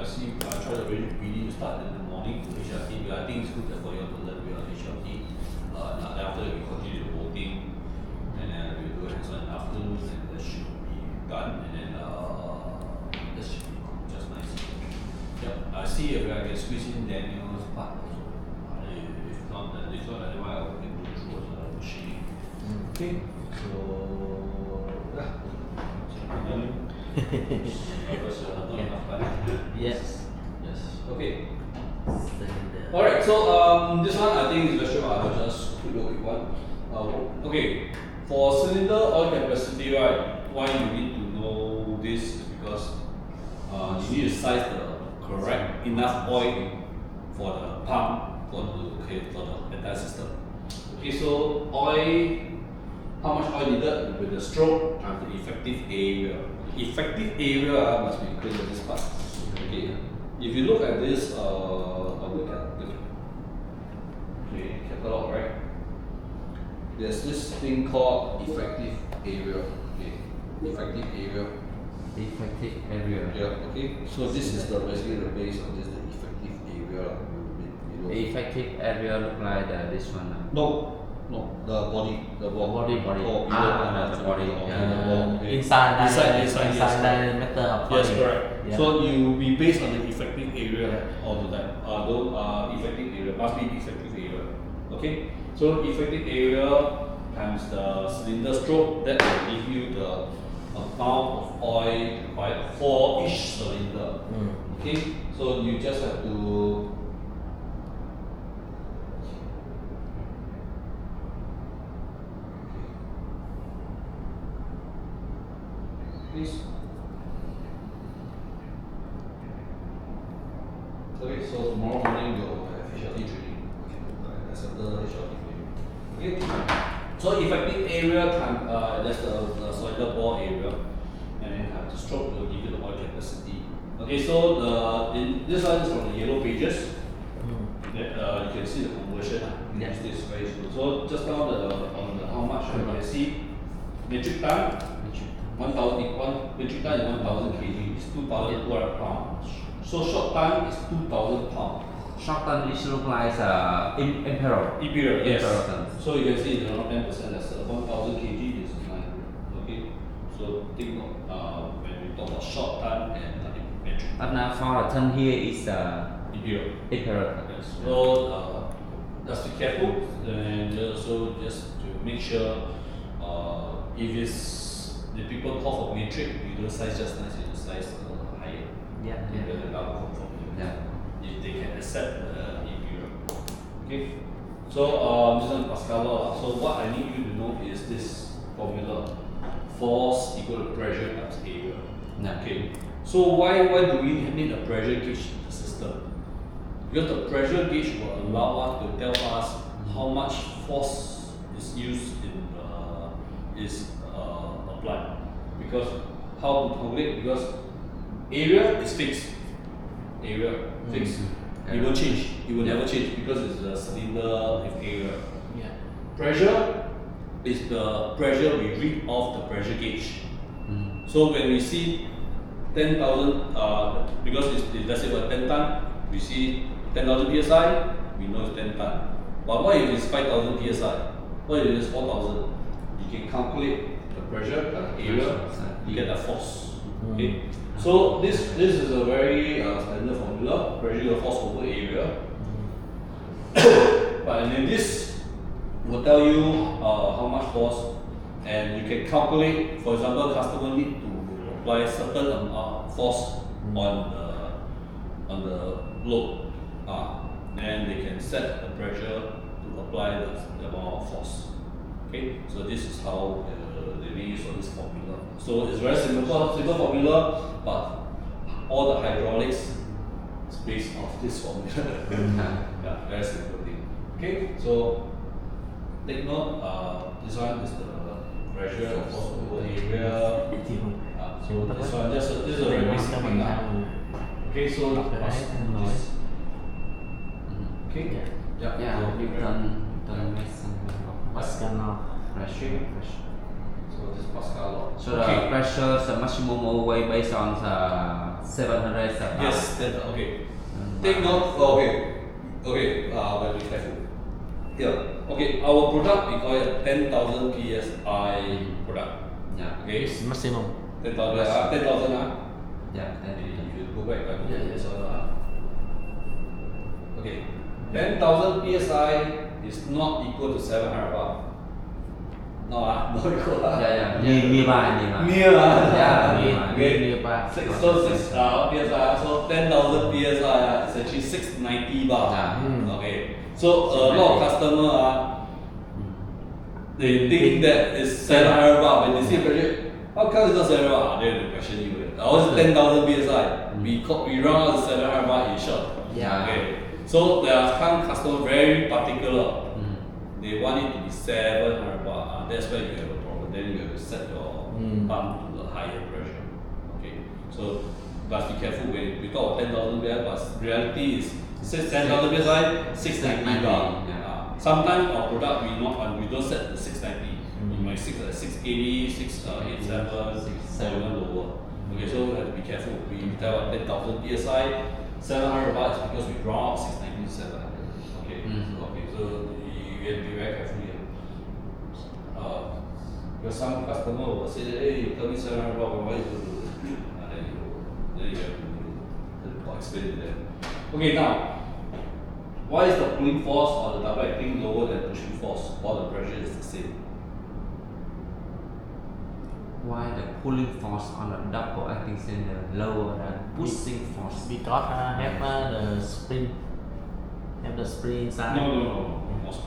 see, I try to really start in the morning to HRT, because I think it's good for you to learn your HRT. Then after that, we continue the voting, and then we do hands-on in the afternoon, and that should be done, and then that should be just nice. Yep, I see if I can squeeze in Daniel's part also. If not, then this one, otherwise I will go through the machine. Okay, so yeah. Because not enough time. Yes. Yes. Okay. Alright, so this one I think is very sure. I will just quick one. Okay, for cylinder oil capacity, right? Why you need to know this is because you need to size the correct enough oil for the pump for the entire system. Okay, so oil, how much oil needed with the stroke and the effective area. Effective area must be clear with this part. Okay, if you look at this, look at the catalog, right? There's this thing called effective area. Okay, effective area. Effective area. Yeah. Okay. So this is basically the base of this, the effective area. Effective area look like this one. No, the body. The body. The body. Yeah. Inside the metal of body. Yes, correct. Yeah. So you will be based on the effective area all the time. Effective area must be effective area. Okay. So effective area times the cylinder stroke, that will give you the amount of oil required for each cylinder. Okay. So you just have to please. Okay, so tomorrow morning you'll have HRT training. That's the HRT training. Okay. So effective area time, that's the cylinder bore area, and then have the stroke will give you the oil capacity. Okay, so this one is from the yellow pages. That you can see the conversion. Yes. This very soon. So just now on the how much you can see metric ton. 1,000 metric ton is 1,000 kg, is 2,200 pounds. So short ton is 2,000 pounds. Short ton is look like imperial. Imperial, yes. Imperial. So you can see it's around 10%. That's 1,000 kg is 900. Okay. So think of when we talk about short ton and metric. But now for the ton here is Imperial. imperial. Yes. So just be careful, and also just to make sure if it's the people call for metric, you don't size just nice, you size higher. Yeah. The double confirm. Yeah. If they can accept the imperial. Okay. So this one Pascal. So what I need you to know is this formula: force equal to pressure times area. Yeah. Okay. So why do we need a pressure gauge in the system? Because the pressure gauge will allow us to tell us how much force is used is applied. Because how to calculate? Because area is fixed. Area fixed. It won't change. It will never change because it's a cylinder with area. Yeah. Pressure is the pressure we read off the pressure gauge. So when we see 10,000, because let's say for 10 ton, we see 10,000 psi, we know it's 10 ton. But what if it's 5,000 psi? What if it's 4,000? You can calculate the pressure, the area, you get the force. Okay. So this is a very standard formula: pressure or force over area. But and then this will tell you how much force, and you can calculate. For example, customer need to apply certain force on the load. Then they can set the pressure to apply the amount of force. Okay, so this is how they use of this formula. So it's very simple formula, but all the hydraulics is based off this formula. Yeah, very simple thing. Okay, so take note. This one is the pressure, force over area. So this one, this is a very basic thing. Okay, so this. Okay. Yeah. Newton Pascal pressure. So this Pascal law. So the pressure, the maximum overweight based on the 700 pounds. Yes, then okay. Take note. Okay. But be careful. Yeah. Okay. Our product we call it 10,000 psi product. Yeah. Okay. It's maximum. 10,000. 10,000. Yeah. You go back. Yes. Okay. 10,000 psi is not equal to 700 bar. No, not equal. Yeah. Nearby. Near. Yeah. Nearby. So 6 psi. So 10,000 psi is actually 690 bar. Yeah. Okay. So a lot of customer they think that it's 700 bar. When they see a pressure, how come it's not 700 bar? They question you. Ours is 10,000 psi. We run out the 700 bar in short. Yeah. Okay. So there are some customers very particular. They want it to be 700 bar. That's where you have a problem. Then you have to set your pump to a higher pressure. Okay. So, but be careful when we talk about 10,000 psi, but reality is 10,000 psi, 690 bar. Sometimes our product we don't set the 690. We might set at 680, 687, or even lower. Okay, so we have to be careful. We tell about 10,000 psi, 700 bar is because we draw out 690 to 700. Okay. Okay, so you have to be very careful here. Because some customer will say, hey, tell me 700 bar, why is it? Then you have to explain to them. Okay, now, why is the pulling force or the double acting lower than pushing force while the pressure is the same? Why the pulling force on a double acting cylinder lower than pushing force? Because have the spring. Have the spring inside. No.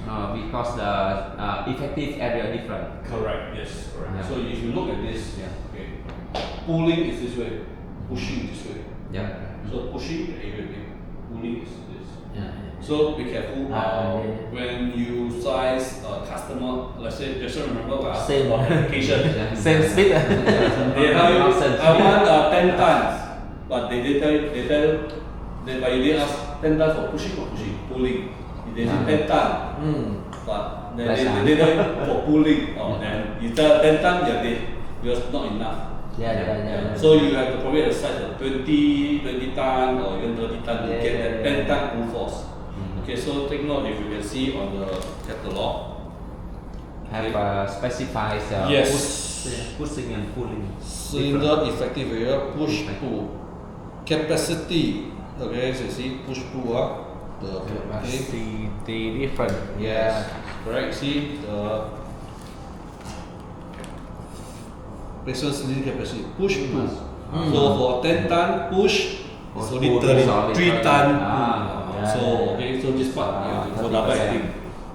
No, because the effective area different. Correct, yes, correct. Yeah. So if you look at this, Yeah. okay, pulling is this way, pushing this way. Yeah. So pushing the area big, pulling is this. Yeah. So be careful Yeah. when you size a customer, let's say, just remember Same. application. Same speed. They tell you, I want 10 tons, but they tell you, but you didn't ask 10 tons for pushing or pulling. They say 10 tons, but then they tell you for pulling. Then you tell 10 tons, because not enough. Yeah. So you have to probably decide the 20 ton or even 30 ton to get that 10 ton pull force. Okay, so take note if you can see on the catalog. Have specified Yes. pushing and pulling. Cylinder effective area, push pull. Capacity, okay, so you see push pull See the different. Yes, correct. See the maximum cylinder capacity, push pull. So for 10 ton push, it's only 33 ton pull. So okay, so this part you have to go double acting.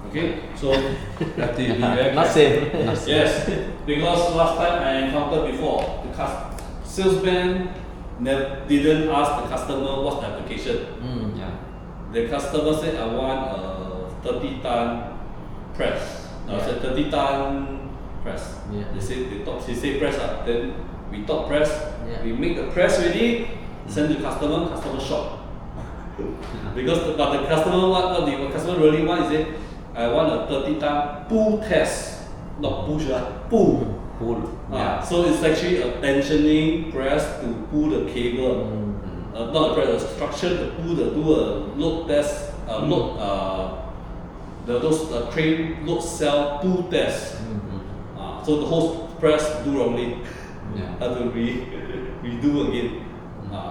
Okay, so have to be very Not careful. same. Yes, because last time I encountered before, the salesman didn't ask the customer what's the application. Yeah. The customer said, I want a 30 ton press. I said 30 ton press. Yeah. He said press. Then we talk press. Yeah. We make the press ready, send to customer shocked. Because the customer what the customer really want is say, I want a 30 ton pull test. Not push, pull. Pull. So it's actually a tensioning press to pull the cable. Not a press, a structure to pull do a load test, those crane load cell pull test. So the whole press do wrongly. Have to redo again.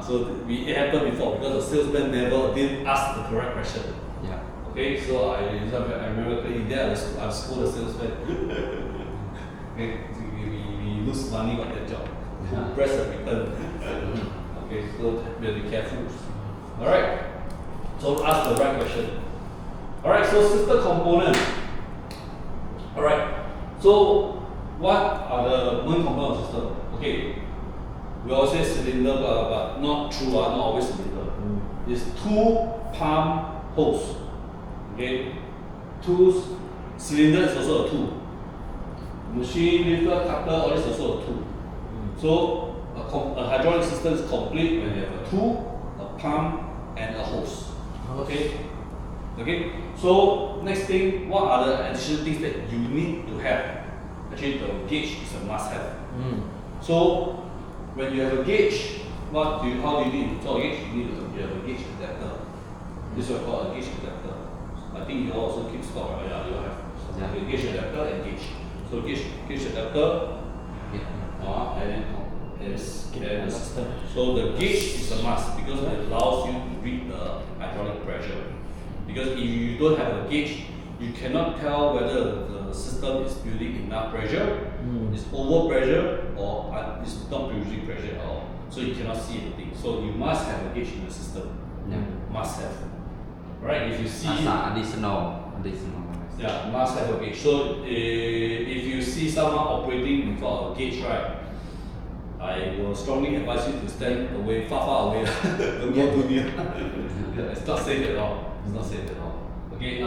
So it happened before because the salesman never did ask the correct question. Yeah. Okay, so I remember clearly there I scold the salesman. Okay, we lose money on that job. Press the return. Okay, so we have to be careful. Alright, so ask the right question. Alright, so system component. Alright, so what are the main components of system? Okay, we always say cylinder, but not true, not always cylinder. It's two pump hose. Okay, cylinder is also a tool. Machine, lifter, cutter, all this is also a tool. So a hydraulic system is complete when you have a tool, a pump, and a hose. Okay. So next thing, what are the additional things that you need to have actually the gauge is a must-have. Mm. So when you have a gauge, how do you need to install a gauge? You have a gauge adapter. This is what we call a gauge adapter. I think you also keep stock, right? Yeah, you have Yeah. a gauge adapter and gauge. So gauge adapter, Yeah. and then and the system. So the gauge is a must because it allows you to read the hydraulic pressure. Because if you don't have a gauge, you cannot tell whether the system is building enough pressure, it's over pressure, or it's not producing pressure at all. So you cannot see anything. So you must have a gauge in the system. Yeah. Must have. Right? If you see, As an additional. yeah, must have a gauge. So if you see someone operating without a gauge, right, I will strongly advise you to stand away, far away. Don't go too near. It's not safe at all. It's not safe at all. Okay.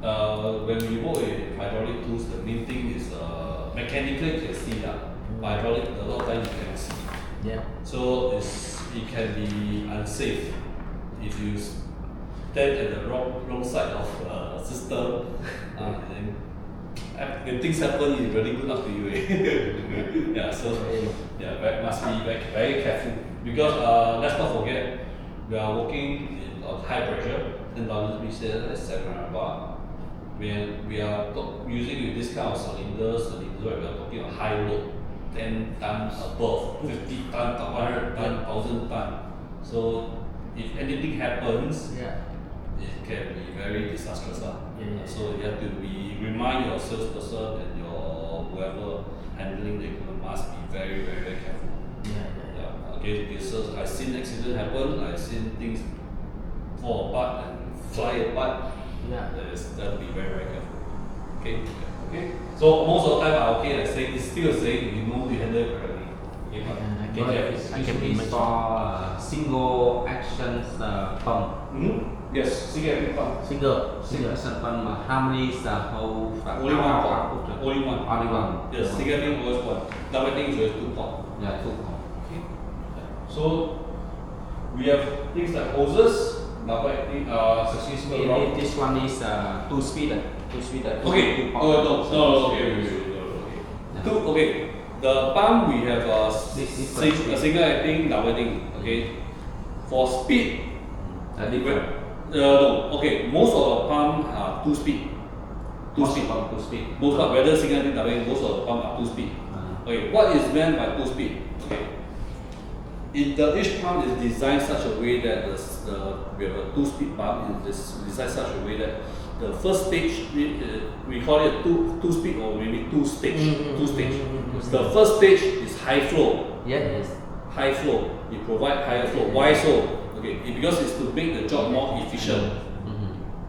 When we work with hydraulic tools, the main thing is mechanically you can see that. Hydraulic, a lot of times you can see. Yeah. So it can be unsafe if you stand at the wrong side of the system. Then when things happen, it's really good up to you. Yeah, so yeah, must be very careful because let's not forget we are working on high pressure, 10,000 pieces at 700 bar. When we are using with this kind of cylinders, right, we are talking about high load, 10 tons above, 50 tons, 100 tons, 1,000 tons. So if anything happens, Yeah. it can be very disastrous. Yeah. So you have to remind your salesperson and your whoever handling the equipment must be very careful. Yeah. Okay, because I've seen accident happen, I've seen things fall apart and fly apart. Yeah. That to be very careful. Okay. So most of the time I'm okay. It's still saying you know you handle it correctly. Okay, but But yeah. I can Usually imagine. for single action pump. Yes, single pump. Single action pump. How many is the whole? Only one pump. Only one. Only one. Yes, single thing always one. Double thing is always two pump. Yeah, two pump. Okay. So we have things like hoses. Double acting. Excuse me. This one is two speed. Okay. Two pump. No. Okay. Okay. The pump we have a single acting, double acting. Okay. For speed. Different. No. Okay. Most of the pump are two speed. Two speed. Two speed. Most of whether single acting, double acting, most of the pump are two speed. Okay. What is meant by two speed? Okay. Each pump is designed such a way that we have a two-speed pump is designed such a way that the first stage we call it two speed or maybe two stage. The first stage is high flow. Yes. High flow. You provide higher flow. Why so? Okay, because it's to make the job more efficient.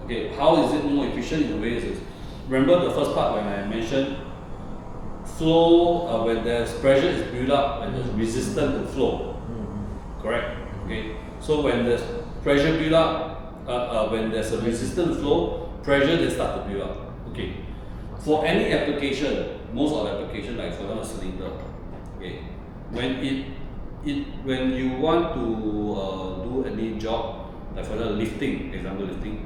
Okay, how is it more efficient in a way? Is remember the first part when I mentioned flow when there's pressure is built up and there's resistance to flow. Correct. Okay. So when there's pressure build up, when there's a resistant flow, pressure then start to build up. Okay. For any application, most of the application, like for example cylinder, okay, when you want to do any job, like for example lifting,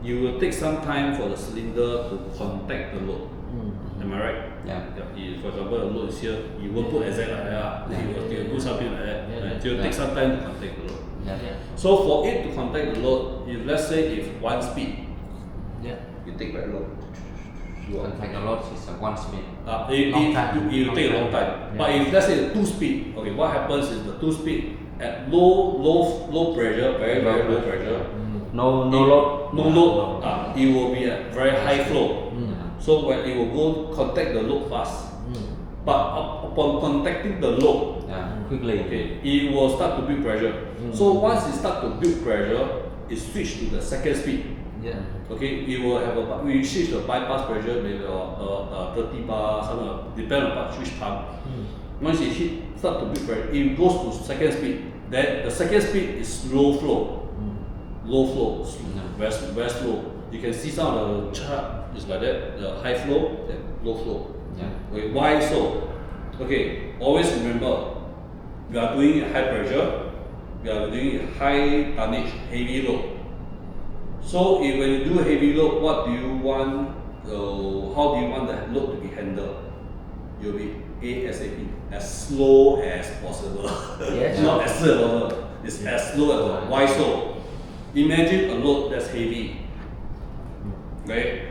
you will take some time for the cylinder to contact the load. Am I right? Yeah. For example, the load is here, you won't put exact like that. You will do something like that. Yeah. Right? It will take some time to contact the load. Yeah. So for it to contact the load, if let's say if one speed, Yeah. you take very long. Contact a lot is one speed. Long time. It will take a long time. Yeah. But if let's say the two speed, okay, what happens is the two speed at low pressure, very low pressure. No load. No load. It will be at very high flow. So when it will go contact the load fast. But upon contacting the load, Quickly. okay, it will start to build pressure. So once it start to build pressure, it switch to the second speed. Yeah. Okay, it will have we switch the bypass pressure maybe 30 bar, some depend on which pump. Once it start to build pressure, it goes to second speed. Then the second speed is low flow. Low flow, very slow. You can see some of the chart is like that. The high flow, then low flow. Yeah. Okay, why so? Okay, always remember, we are doing high pressure, we are doing high tonnage, heavy load. So when you do heavy load, what do you want So how do you want the load to be handled? You'll be ASAP, as slow as possible. Yes. Not as slow as possible. It's as slow as possible. Why so? Imagine a load that's heavy. Right?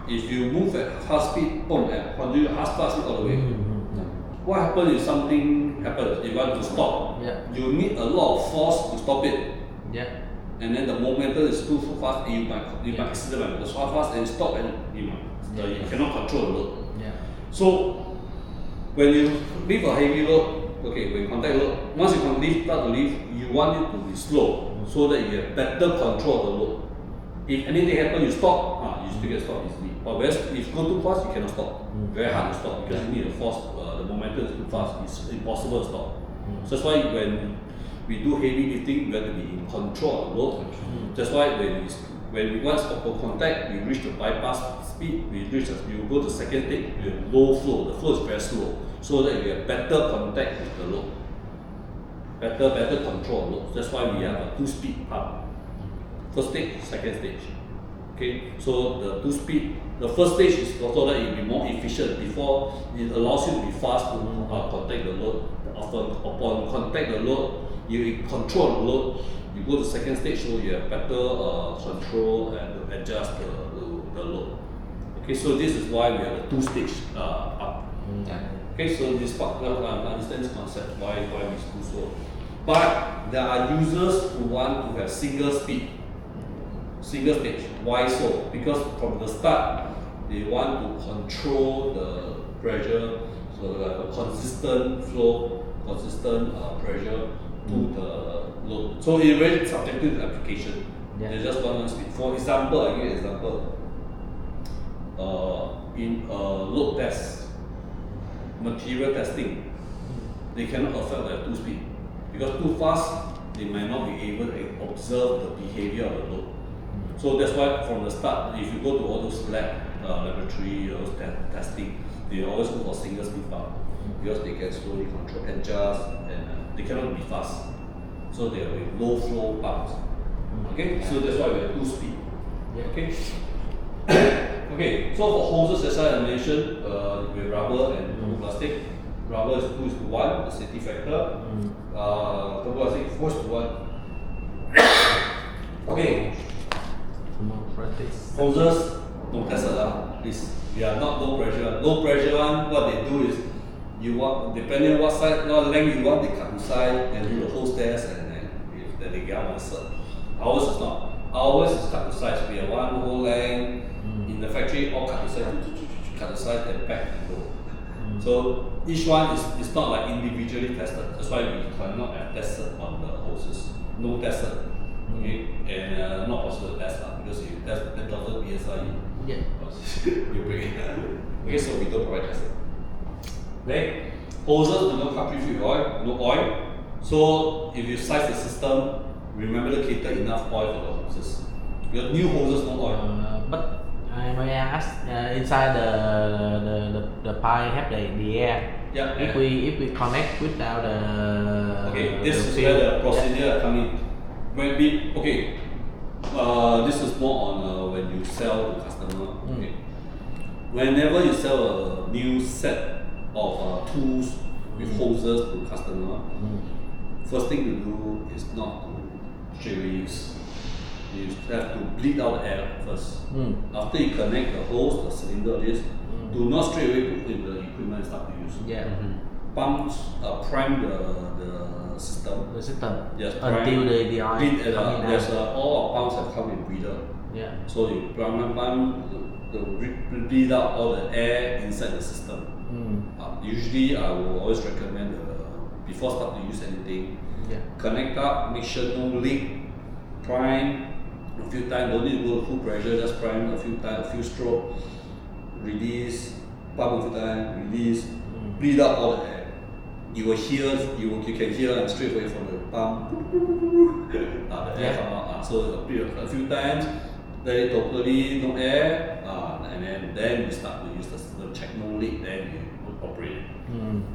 If you move at half speed, boom, and continue half speed all the way. What happens if something happens? You want to stop. Yeah. You need a lot of force to stop it. Yeah. And then the momentum is too fast, and you might accident because so fast and stop, and you cannot control the load. Yeah. So when you lift a heavy load, okay, when you contact load, once you start to lift, you want it to be slow so that you have better control of the load. If anything happens, you stop, you still get stopped easily. But whereas if you go too fast, you cannot stop. Very hard to stop because you need the force, the momentum is too fast, it's impossible to stop. So that's why when we do heavy lifting, we have to be in control of the load. That's why when we once upon contact, we reach the bypass speed, we go to second stage, we have low flow. The flow is very slow, so that we have better contact with the load, better control of load. That's why we have a 2-speed pump. First stage, second stage. Okay, so the 2-speed, the first stage is so that it will be more efficient. Before it allows you to be fast to contact the load. Upon contact the load, you control the load. You go to second stage, so you have better control and adjust the load. Okay, so this is why we have a 2-stage pump. Okay, so this part, I understand this concept, why we do so. But there are users who want to have single stage. Why so? Because from the start, they want to control the pressure, so a consistent flow, consistent pressure to the load. So it's very subjective to application. Yeah. They just want one speed. For example, I give you an example. In a load test, material testing, they cannot affect the 2-speed because too fast, they might not be able to observe the behavior of the load. So that's why from the start, if you go to all those laboratory, those testing, they always go for single speed pump because they can slowly control, adjust, and they cannot be fast. So they have low flow pumps. Okay, so that's why we have 2-speed. Okay. Okay, so for hoses, as I mentioned, with rubber and plastic, rubber is 2:1, the safety factor. Plastic 4:1. Okay. Hoses, don't test it, please. We are not low pressure. Low pressure one, what they do is, depending on what size, what length you want, they cut to size and do the hose test, and then they get one cert. Ours is not. Ours is cut to size. We have one whole length in the factory, all cut to size, and pack and go. So each one is not like individually tested. That's why we cannot have tested on the hoses. No tested. Okay, and not possible to test because if you test 10,000 psi, you break it. Okay, so we don't provide testing. Okay, hoses do not country with oil, no oil. So if you size the system, remember to cater enough oil for the hoses. Your new hoses, no oil. But I may ask, inside the pipe have the air. Yeah. If we connect without the this is where the procedure come in. This is more on when you sell to customer. Okay. Whenever you sell a new set of tools with hoses to customer, first thing to do is not to straight away use. You have to bleed out the air first. After you connect the hose, the cylinder, do not straight away put in the equipment and start to use. Pumps prime the system. The system. Yes, Until the oil bleed, coming there's out. all our pumps have come with breather. Yeah. So you pump to bleed out all the air inside the system. Usually, I will always recommend before start to use anything, connect up, make sure no leak, prime a few times. Don't need to go to full pressure, just prime a few times, a few strokes, release, pump a few times, release, bleed out all the air. You will hear, you can hear straight away from the pump, the air come out. So a few times, let it totally no air, and then you start to use the system, check no leak, then you operate it.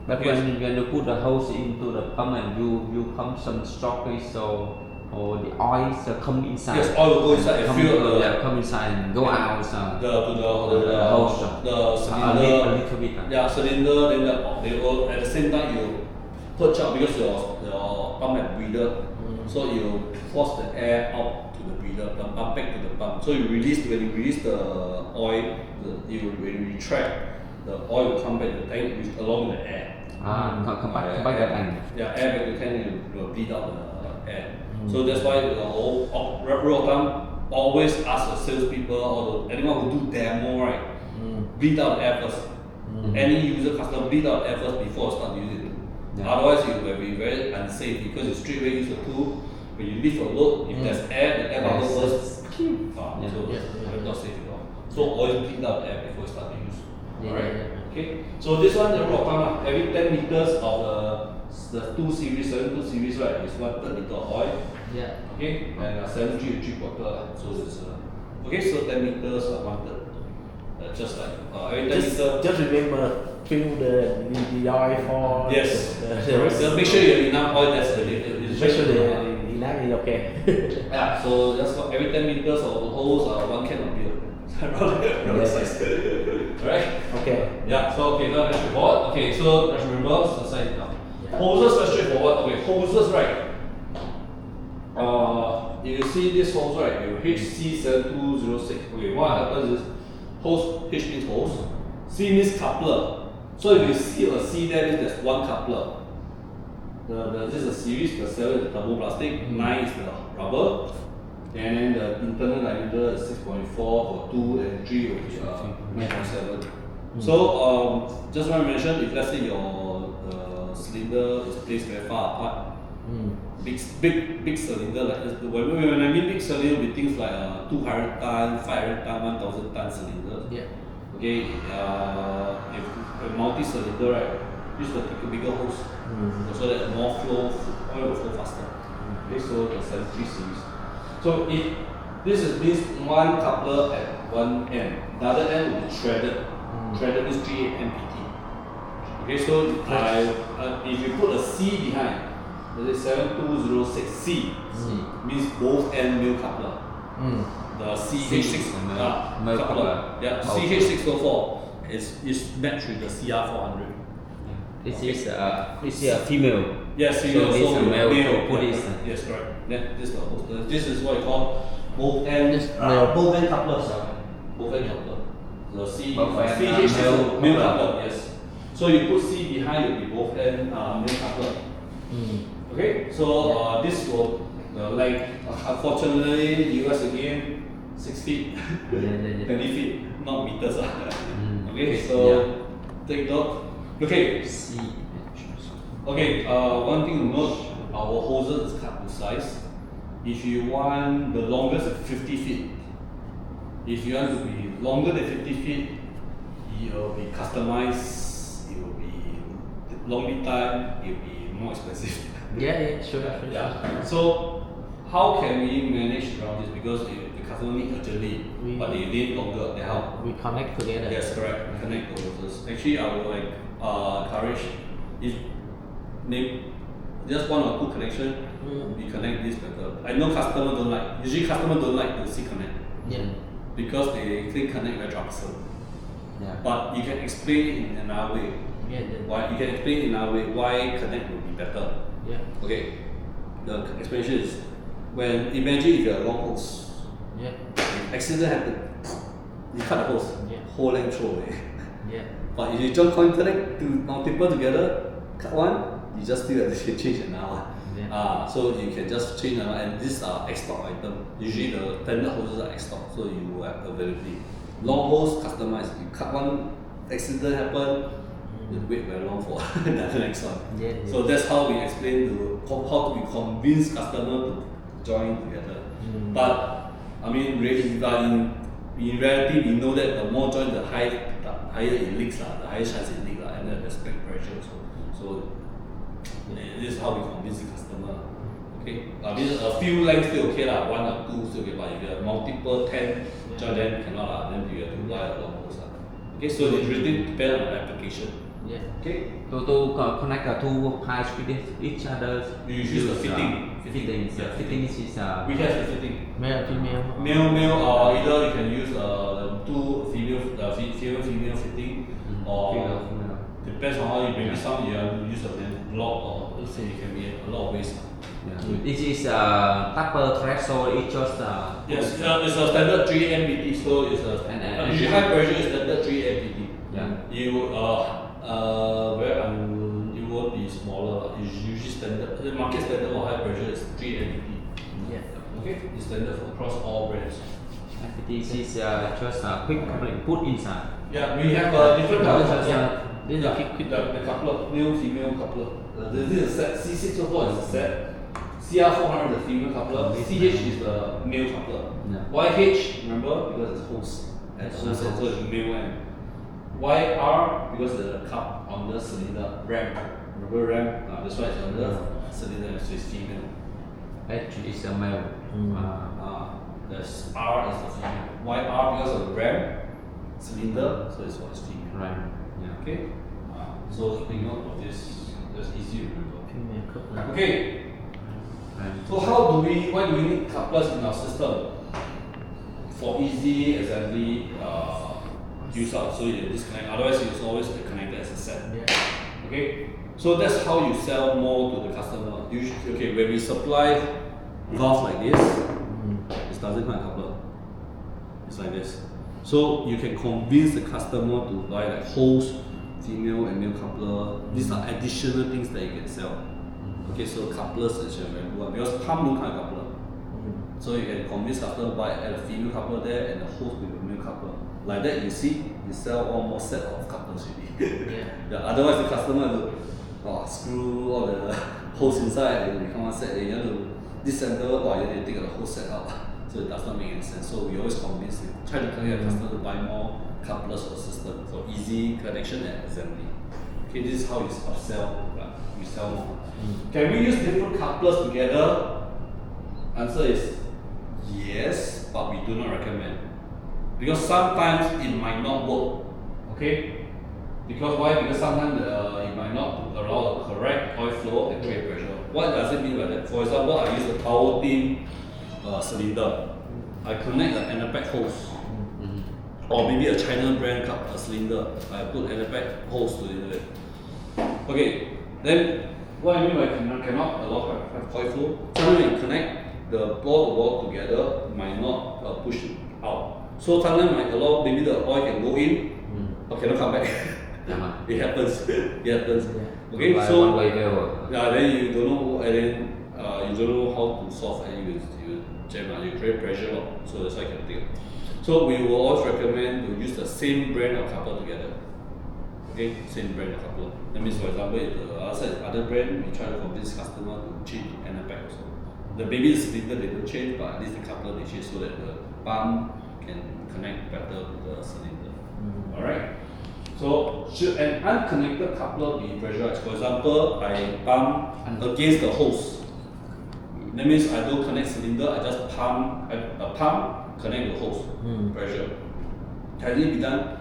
But when you put the hose into the pump and you pump some stock, so or the oil come inside. Yes, oil will go inside and fill come inside and go out. the hose. the A cylinder. little bit. Yeah, cylinder. Then they will at the same time you purge out because your pump has breather, so you force the air out to the breather, the pump back to the pump. So when you release the oil, when you retract, the oil will come back to the tank along with the air. Come back the tank. Yeah, air back to the tank and will bleed out the air. So that's why the whole rule of thumb, always ask the salespeople or anyone who do demo, right, bleed out the air first. Any user customer bleed out the air first before start using it. Yeah. Otherwise it will be very unsafe because you straight away use the tool. When you lift a load, if there's air, the air bubble bursts. So it's not safe at all. So always bleed out the air before you start to use. Alright. Okay. So this one, the rule of thumb, every 10 meters of the 2 series, 72 series, right, is 1/3 liter of oil. Yeah. Okay, and 73 3/4. So it's okay. So 10 meters or 1/3. Just like every 10 meters. Just remember, fill the oil for. Yes. The Just make sure you have enough oil. That's the Make sure the enough is okay. Yeah. So just every 10 meters of the hose, 1 can of beer. Around size. Alright. Okay. Yeah. So okay, now let's straightforward. Okay, so let's remember the size now. Hoses, let's straightforward. Okay, hoses, right. If you see this hose, right, you HC7206. Okay, what happens is hose, H means hose, C means coupler. So if you see a C there, means there's one coupler. This is a series, the 7 is the thermoplastic, 9 is the rubber, and then the internal diameter is 6.4 for 2 and 3 will be 9.7. So just want to mention, if let's say your cylinder is placed very far apart, big cylinder like this. When I mean big cylinder, with things like 200 ton, 500 ton, 1000 ton cylinder. Yeah. Okay, if a multi-cylinder, right, use the bigger hose so that more oil will flow faster. Okay, so the 73 series. So if this means one coupler at one end, the other end will be threaded. Threaded means 38 MPT. Okay, so if you put a C behind, that is 7206C, means both end mil coupler. The CH6 coupler, yeah, CH604 is matched with the CR400. This is a female. Yes, so female. this So a male male. put this. Yes, correct. This is the holster. This is what you call both end male. both end couplers. Both end coupler. The CH male male coupler. Yes. So you put C behind, it will be both end male coupler. Okay. So this will like unfortunately US again 6 feet, 20 feet, not meters. Okay. So take note. Okay. Okay. One thing to note: our hoses is cut to size. If you want the longest is 50 feet. If you want to be longer than 50 feet, it will be customized. It will be long lead time. It will be more expensive. Yeah, sure. Yeah. So how can we manage around this? Because the customer need urgently, but they need longer. Then how? We connect together. Yes, correct. We connect the hoses. Actually, I would like encourage if just 1 or 2 connection, we connect this better. I know customer don't like. Usually, customer don't like to see connect. Yeah. Because they think connect very troublesome. Yeah. But you can explain it in another way. Yeah. Why you can explain in another way why connect will be better. Yeah. Okay. The explanation is when imagine if you have a long hose. Yeah. Accident happen. You cut the hose. Yeah. Whole length throw away. Yeah. But if you join connect to multiple together, cut one, you just still have to change another one. Yeah. So you can just change another, and these are X-stock item. Usually the standard hoses are X-stock, so you have availability. Long hose customized. You cut one, accident happen, you wait very long for the next one. Yeah. So that's how we explain how we convince customer to join together. But I mean, really, in reality, we know that the more join, the higher it leaks, the higher chance it leaks, and then there's back pressure. So this is how we convince the customer. Okay, this a few lengths still okay lah, 1 or 2 still okay, but if you have multiple 10 join, then cannot lah. Then you have to buy a long hose. Okay, so it really depends on the application. Yeah. Okay, To connect the two pipes with each other. you use the fitting Fittings. Yeah, Fittings is Which has the fitting? Male, female. Male, or either you can use the two female fitting, or female. depends on how you maybe Yeah. some you have to use a block, or let's say it can be a lot of ways. Yeah. This is upper threshold. It just Yes, it's a standard 3 MPT, so it's a usually high pressure is standard 3 MPT. Yeah. You you won't be smaller. It's usually standard. The market standard for high pressure is 3 MPT. Yeah. Okay, it's standard for across all brands. This is just a quick coupling put inside. Yeah, we have different Yeah. coupler. This is a quick. The coupler, male female coupler. This is a set. C604 is a set. CR400 is the female coupler. CH is the male coupler. Yeah. YH, remember, because it's hose. And the hose so it's male end. YR, because the cup on the cylinder. RAM. Remember RAM? That's why it's on the cylinder, so it's female. H is a male. There's R is the female. YR because of the RAM cylinder, so it's always female. Right. Yeah. Okay? So keeping note of this, that's easy to remember. Female coupler. Okay, Right. so why do we need couplers in our system? For easy assembly use out, so you disconnect, otherwise it's always connected as a set. Yeah. Okay, so that's how you sell more to the customer. Okay, when we supply valve like this, it doesn't come a coupler. It's like this. So you can convince the customer to buy like hose, female and male coupler. These are additional things that you can sell. Okay, so couplers is a very good one because pump no kind of coupler. So you can convince customer to buy add a female coupler there and a hose with a male coupler. Like that, you see, you sell almost set of couplers already. Yeah. Otherwise, the customer will screw all the hose inside and become one set. And you have to disassemble, you have to take the whole set out. So it does not make any sense. So we always convince you, try to get the customer to buy more couplers for system for easy connection and assembly. Okay, this is how you upsell. You sell more. Can we use different couplers together? Answer is yes, but we do not recommend. Because sometimes it might not work. Okay? Because why? Because sometimes it might not allow the correct oil flow and create pressure. What does it mean by that? For example, I use a power beam cylinder. I connect an Enerpac hose. Or maybe a China brand cylinder. I put Enerpac hose to it. Okay, then what I mean by cannot allow oil flow? Sometimes when you connect the ball together, might not push it out. So sometimes might allow maybe the oil can go in, but cannot come back. It happens. It happens. Okay, By so one-way valve. then you don't know, and then you don't know how to solve, and you jam, you create pressure, so that's why you can take. So we will always recommend to use the same brand of coupler together. Okay, same brand of coupler. That means, for example, if the other brand, we try to convince customer to change to Enerpac also. The maybe the cylinder they don't change, but at least the coupler they change so that the pump can connect better to the cylinder. Alright? So should an unconnected coupler be pressurized? For example, I pump against the hose. That means I don't connect cylinder, I just pump, connect the hose. Pressure. Can it be done?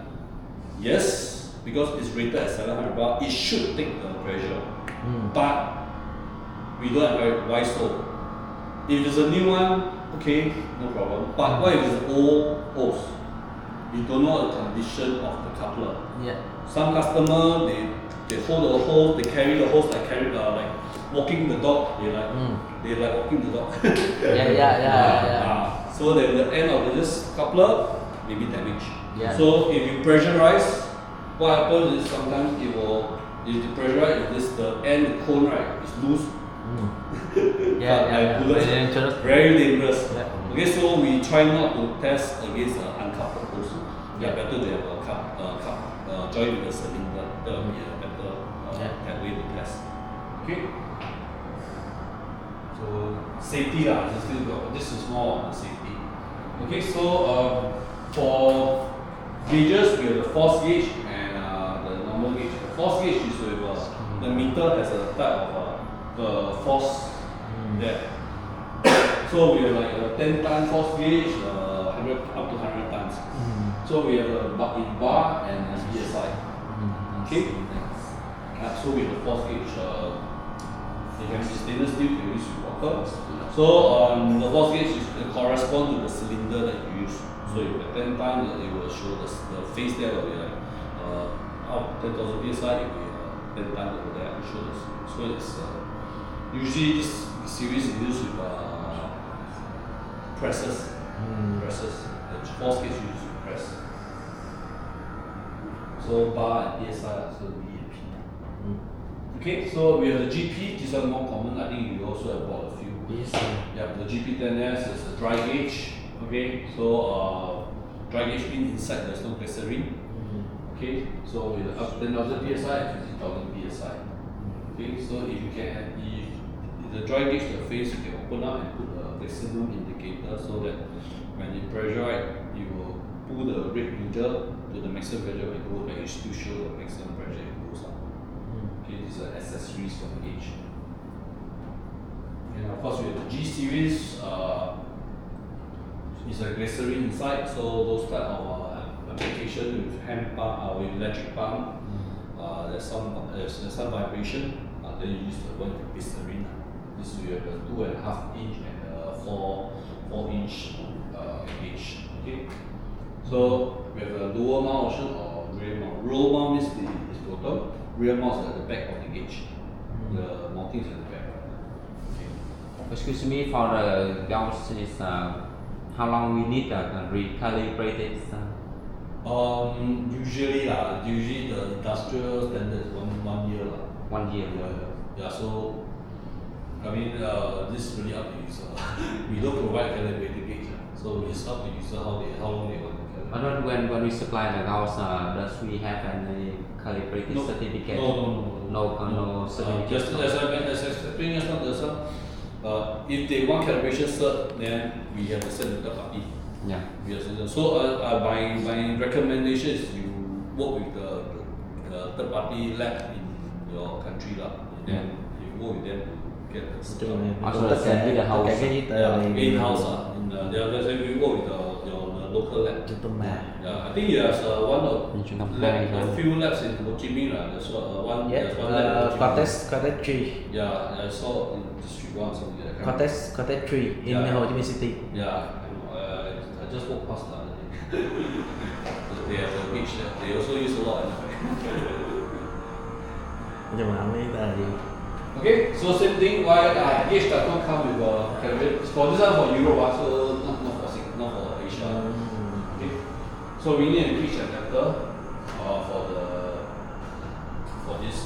Yes, because it's rated at 700 bar, it should take the pressure. But we don't have why so? If it's a new one, okay, no problem. But what if it's an old hose? We don't know the condition of the coupler. Yeah. Some customer they hold the hose, they carry the hose like walking the dog. They like walking the dog. Yeah. So then the end of this coupler may be damaged. Yeah. So if you pressurize, what happens is sometimes it will, if you pressurize, the end, the cone right, is loose. Very dangerous. Okay, so we try not to test against uncoupled hose. Better to have a joint with the cylinder. That will be a better way to test. Okay. So safety this is more on the safety. Okay, so for gauges we have the force gauge and the normal gauge. The force gauge is with the meter has a type of force there. So we have like a 10 ton force gauge, 100 up to 100 tons. So we have a in bar and a PSI. Okay. So we have the force gauge. It can be stainless steel, you can use with copper. So the force gauge is correspond to the cylinder that you use. So if at 10 times, it will show the face there will be like out 10,000 psi, it will be 10 times over there, it shows. So it's usually this series is used with presses. Presses. The force gauge used with press. So bar and PSI, so B and P. Okay, so we have the GP, these are more common. I think you also have bought a few. Yes. Yeah, the GP10S is a dry gauge. Okay, so dry gauge means inside there's no glycerin. Okay, so with up 10,000 psi and 50,000 psi. Okay, so if you can, if the dry gauge the face, you can open up and put a maximum indicator so that when you pressure it, you will pull the rate meter to the maximum pressure when it goes back, it still show the maximum pressure it goes up. Okay, these are accessories for the gauge. And of course, we have the G series. It's a glycerin inside, so those type of application with hand pump, with electric pump, there's some vibration. Then you use the one with glycerin. This we have a 2.5 inch and a 4-inch gauge. Okay. So we have a lower mount option or rear mount. Lower mount means is bottom. Rear mount is at the back of the gauge. The mounting is at the back. Excuse me, for the gauge is how long we need to recalibrate it? Usually the industrial standard is one year lah. 1 year. Yeah. So I mean, this is really up to user. We don't provide calibrated gauge, so it's up to user how long they want to calibrate. But not when we supply the gauge, does we have any calibrated certificate? No certificate. Just as I explained just now, if they want calibration cert, then we have to send to the party. Yeah. So my recommendation is you work with the third party lab in your country lah. Then you work with them to get the cert. Also the same with the house. In house let's say we work with your local lab. Yeah, I think there's a few labs in Ho Chi Minh lah. There's one. There's one lab in Ho Chi Minh. Cottage 3. Yeah, I saw in District 1 something like that. Cottage 3 in Ho Chi Minh City. Yeah, I just walked past the other day. They have a beach there. They also use a lot of Enerpac. Nhưng mà không biết là gì. Okay, so same thing. Why gauge does not come with a calibrator? For this one for Europe, so not for Asia. Okay, so we need a gauge adapter for this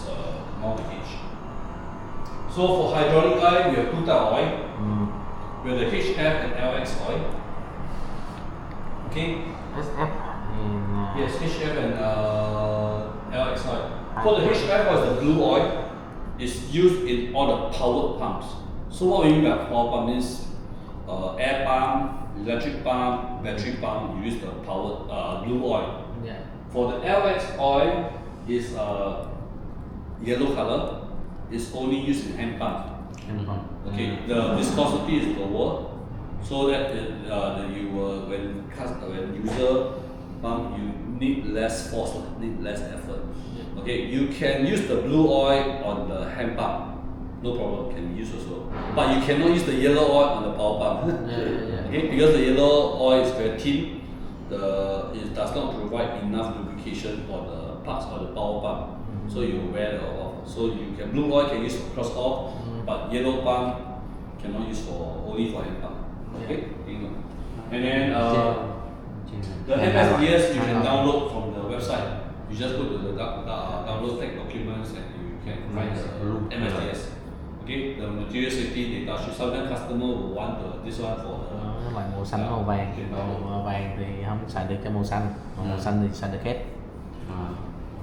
mount gauge. So for hydraulic oil, we have two type of oil. We have the HF and LX oil. Okay. SF. Yes, HF and LX oil. So the HF oil is the blue oil. It's used in all the powered pumps. So what we mean by power pump means air pump, electric pump, battery pump. You use the powered blue oil. Yeah. For the LX oil is yellow color. It's only used in hand pump. Okay, the viscosity is lower, so that when user pump, you need less force, need less effort. Okay, you can use the blue oil on the hand pump, no problem, can be used also. But you cannot use the yellow oil on the power pump. Okay, because the yellow oil is very thin, it does not provide enough lubrication for the parts of the power pump, so you wear it off. So blue oil can use for cross off, but yellow pump cannot use only for hand pump. Okay, and then the MSDS you can download from the website. You just go to the download tech documents and you can find the MSDS. Okay, the material safety data sheet. Sometimes customer will want this one for the loại màu xanh màu vàng, màu vàng thì không xài được cho màu xanh, màu xanh thì xài được hết.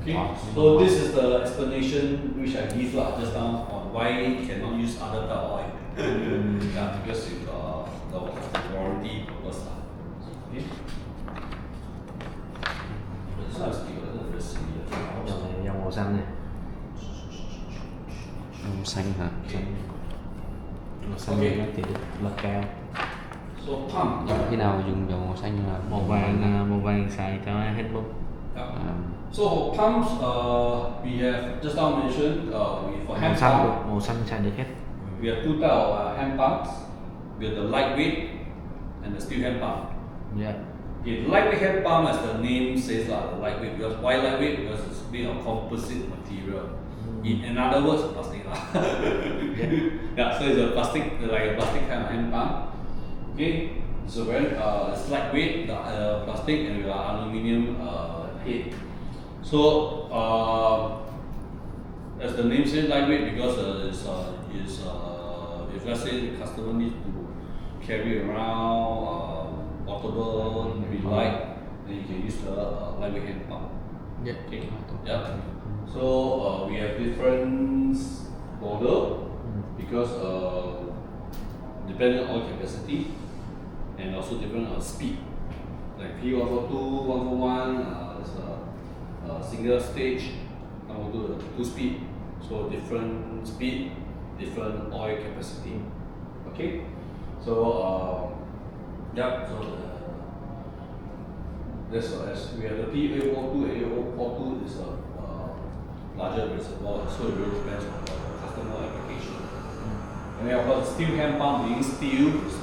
Okay, so this is the explanation which I give just now on why you cannot use other type of oil. Yeah, because of the warranty purpose. Okay. This one is still Dòng màu xanh này. Màu xanh hả? Màu xanh này nó thì được bật cao. So pump. Khi nào dùng dòng màu xanh là màu vàng xài cho hết bút. So pumps, we have just now mentioned for hand pump. Màu xanh xài được hết. we have two types of hand pumps. We have the lightweight and the steel hand pump. Yeah. The lightweight hand pump, as the name says, the lightweight. Because why lightweight? Because it's made of composite material. In other words, plastic. Yeah, so it's a plastic, like a plastic kind of hand pump. Okay, so very it's lightweight, the plastic, and with an aluminium head. So as the name says, lightweight because if let's say the customer needs to carry around portable, maybe light, then you can use the lightweight hand pump. Yeah. Okay. Yeah. So we have different model because depending on oil capacity and also different on speed. Like P142, 141, there's a single stage, 142 two speed. So different speed, different oil capacity. Okay. So yeah. So that's as we have the P842 and A442 is a larger reservoir, so it really depends on the customer application. And then of course, steel hand pump being steel is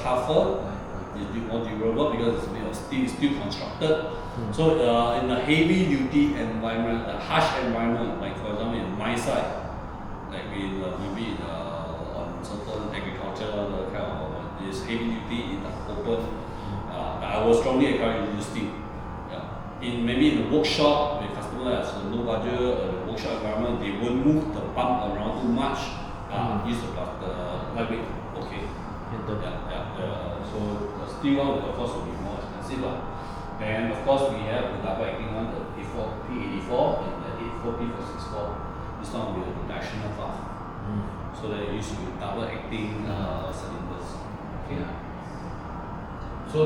tougher, it's a bit more durable because it's made of steel, it's still constructed. So in a heavy duty environment, a harsh environment, like for example in my side, like in maybe on certain agriculture, the kind of this heavy duty in the open, I will strongly encourage you to use steel. In maybe in the workshop, the customer has a low budget, the workshop environment, they won't move the pump around too much. Use the lightweight. Okay. So the steel one, of course, will be more expensive. And of course, we have the double acting one, the P84 and the 84P464. This one will be a reductional valve. So they use with double acting cylinders. Okay. So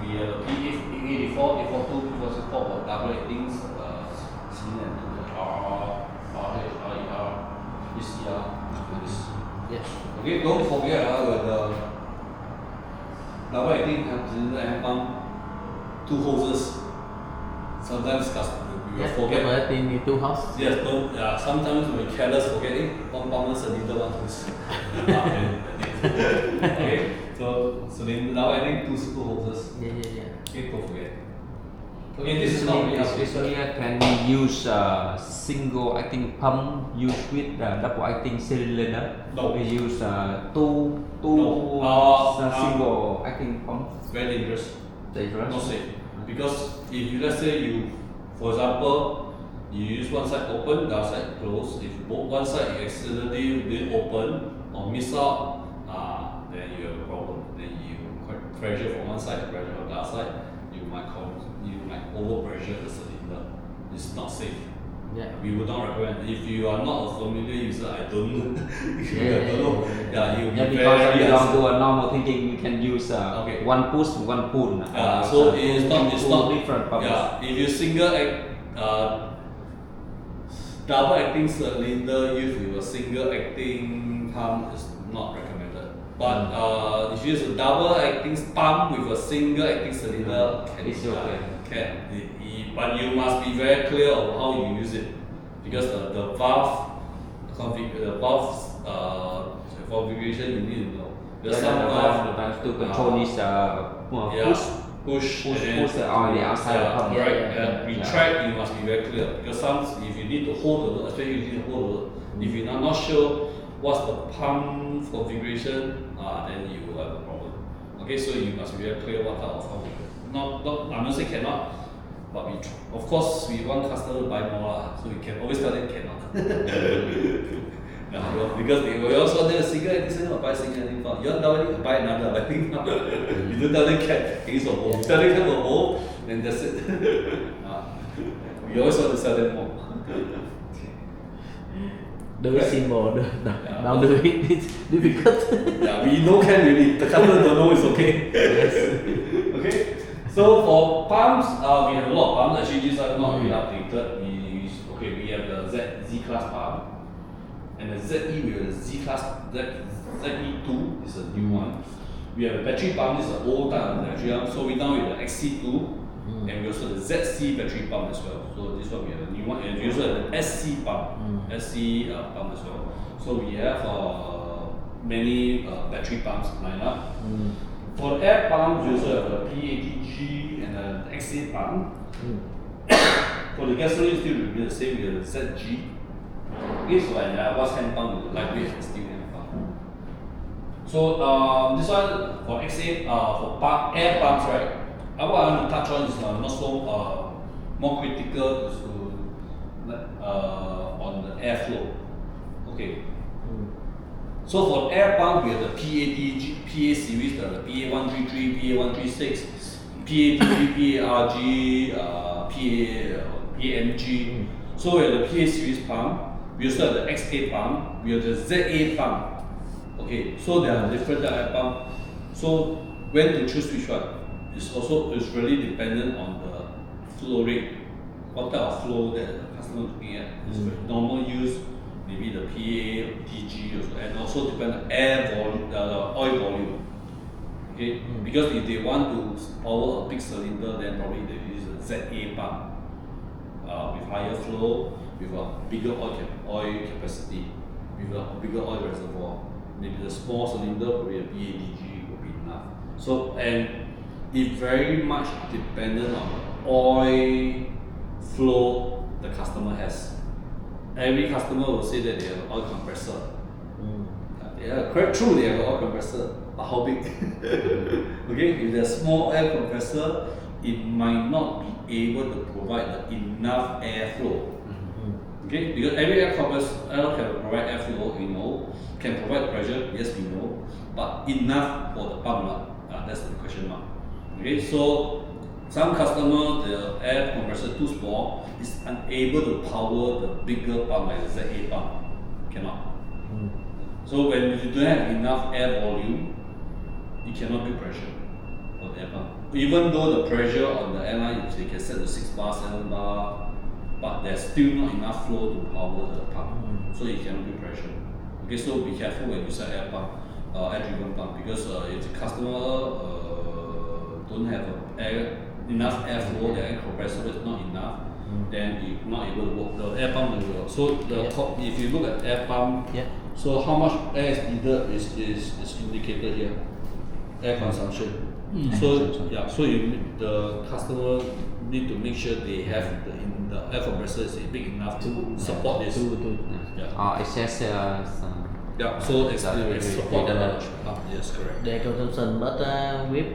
we have P84, A42, P464 for double acting cylinder and to ECR. Yes. Okay, don't forget with the double acting cylinder and pump, two hoses. Sometimes we will forget. But in two house. Yes, don't. Sometimes we careless forget. One pump cylinder, one hose. Okay, so cylinder double acting, two hoses. Yeah. Okay, don't forget. Okay, this is how we have this here can we use single acting pump used with double acting cylinder? No. We use two single acting pump. Very dangerous. Dangerous. Not safe. Because if you, let's say you, for example, you use one side open, the other side closed. If both one side you accidentally didn't open or miss out, then you have a problem. Then you pressure from one side, pressure from the other side. You might overpressure the cylinder. It's not safe. Yeah. We would not recommend. If you are not a familiar user, I don't know. You'll be because very we don't do a normal thinking. We can use Okay. one push, one pull. So it's not different purpose. Yeah, if you single double acting cylinder used with a single acting pump is not recommended. But if you use a double acting pump with a single acting cylinder, It's okay. But you must be very clear of how you use it, because the valve configuration you need to know. There's some valve to control this push on the outside of the pump. Right. Retract, you must be very clear, because if you need to hold the, especially if you need to hold the, if you're not sure what's the pump configuration, then you will have a problem. Okay, so you must be very clear what type of pump. I'm not saying cannot, but of course we want customer to buy more, so we can always tell them cannot. Because we also want them a single acting cylinder, buy single acting pump. You want double acting, buy another acting pump. You don't tell them can, case or both. You tell them can or both, then that's it. We always want to sell them more. Do it simple, don't do it, it's difficult. Yeah, we know can really. The customer don't know it's okay. Yes. Okay. So for pumps, we have a lot of pumps. Actually, these are not really updated. We have the Z class pump, and the ZE we have the Z class ZE2 is a new one. We have a battery pump. This is an old type of battery pump. So we now with the XC2. and we also have the ZC battery pump as well. So this one we have a new one, and we also have the SC pump, SC pump as well. So we have many battery pumps lined up. For the air pump, we also have the PATG and the XA pump. For the gasoline, still will be the same. We have the ZG. Okay, so and what's hand pump with the lightweight and steel hand pump. So this one for XA, for air pumps, right? What I want to touch on is not so more critical is on the airflow. Okay. So for air pump, we have the PA series, the PA133, PA136, PA3, PARG, PAMG. So we have the PA series pump. We also have the XA pump. We have the ZA pump. Okay, so there are different air pump. So when to choose which one? It's really dependent on the flow rate, what type of flow that the customer is looking at. It's normal use, maybe the PA, TG also, and also depend on air volume, the oil volume. Okay, because if they want to power a big cylinder, then probably they use a ZA pump with higher flow, with a bigger oil capacity, with a bigger oil reservoir. Maybe the small cylinder, probably a PATG will be enough. So and it very much dependent on the oil flow the customer has. Every customer will say that they have an oil compressor. Yeah, quite true, they have an oil compressor, but how big? Okay, if there's small air compressor, it might not be able to provide enough airflow. Okay, because every air compressor can provide airflow, we know, can provide pressure, yes we know, but enough for the pump, that's the question mark. Okay, so some customer, the air compressor too small, is unable to power the bigger pump like the ZA pump. Cannot. So when you don't have enough air volume, you cannot build pressure for the air pump. Even though the pressure on the airline, you can set to 6 bar, 7 bar, but there's still not enough flow to power the pump. So you cannot build pressure. Okay, so be careful when you set air pump, air-driven pump, because if the customer don't have enough airflow, the air compressor is not enough, then you're not able to work. The air pump will work. So if you look at air pump, so how much air is needed is indicated here. Air consumption. So so the customer need to make sure they have the air compressor is big enough to support this. Excess yeah, so it's support the pump. Yes, correct. The consumption, but with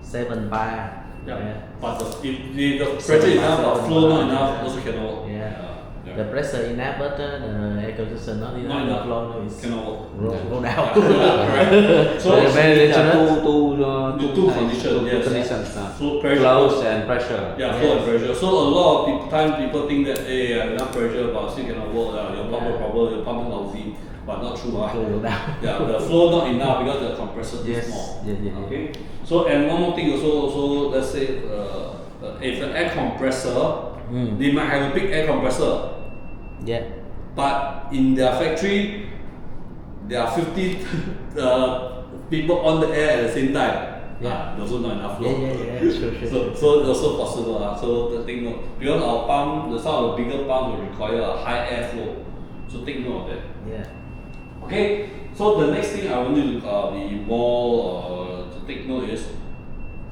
7 bar. But if the pressure is enough, but flow not enough, also cannot work. The pressure enough, but the air conditioner not enough, the flow is cannot work. go down. Correct. So two conditions, yes. Flow pressure, flows and pressure. Yeah, flow and pressure. So a lot of time people think that hey, I have enough pressure, but still cannot work. Your pump problem, your pump is lousy, but not true. Yeah, the flow not enough because the compressor is small. Okay. So and one more thing also let's say if an air compressor, they might have a big air compressor. But in their factory, there are 50 people on the air at the same time. Also not enough flow. Sure. So it's also possible. So the thing, because our pump, some of the bigger pumps will require a high air flow. So take note of that. Okay. So the next thing I want you to be more to take note is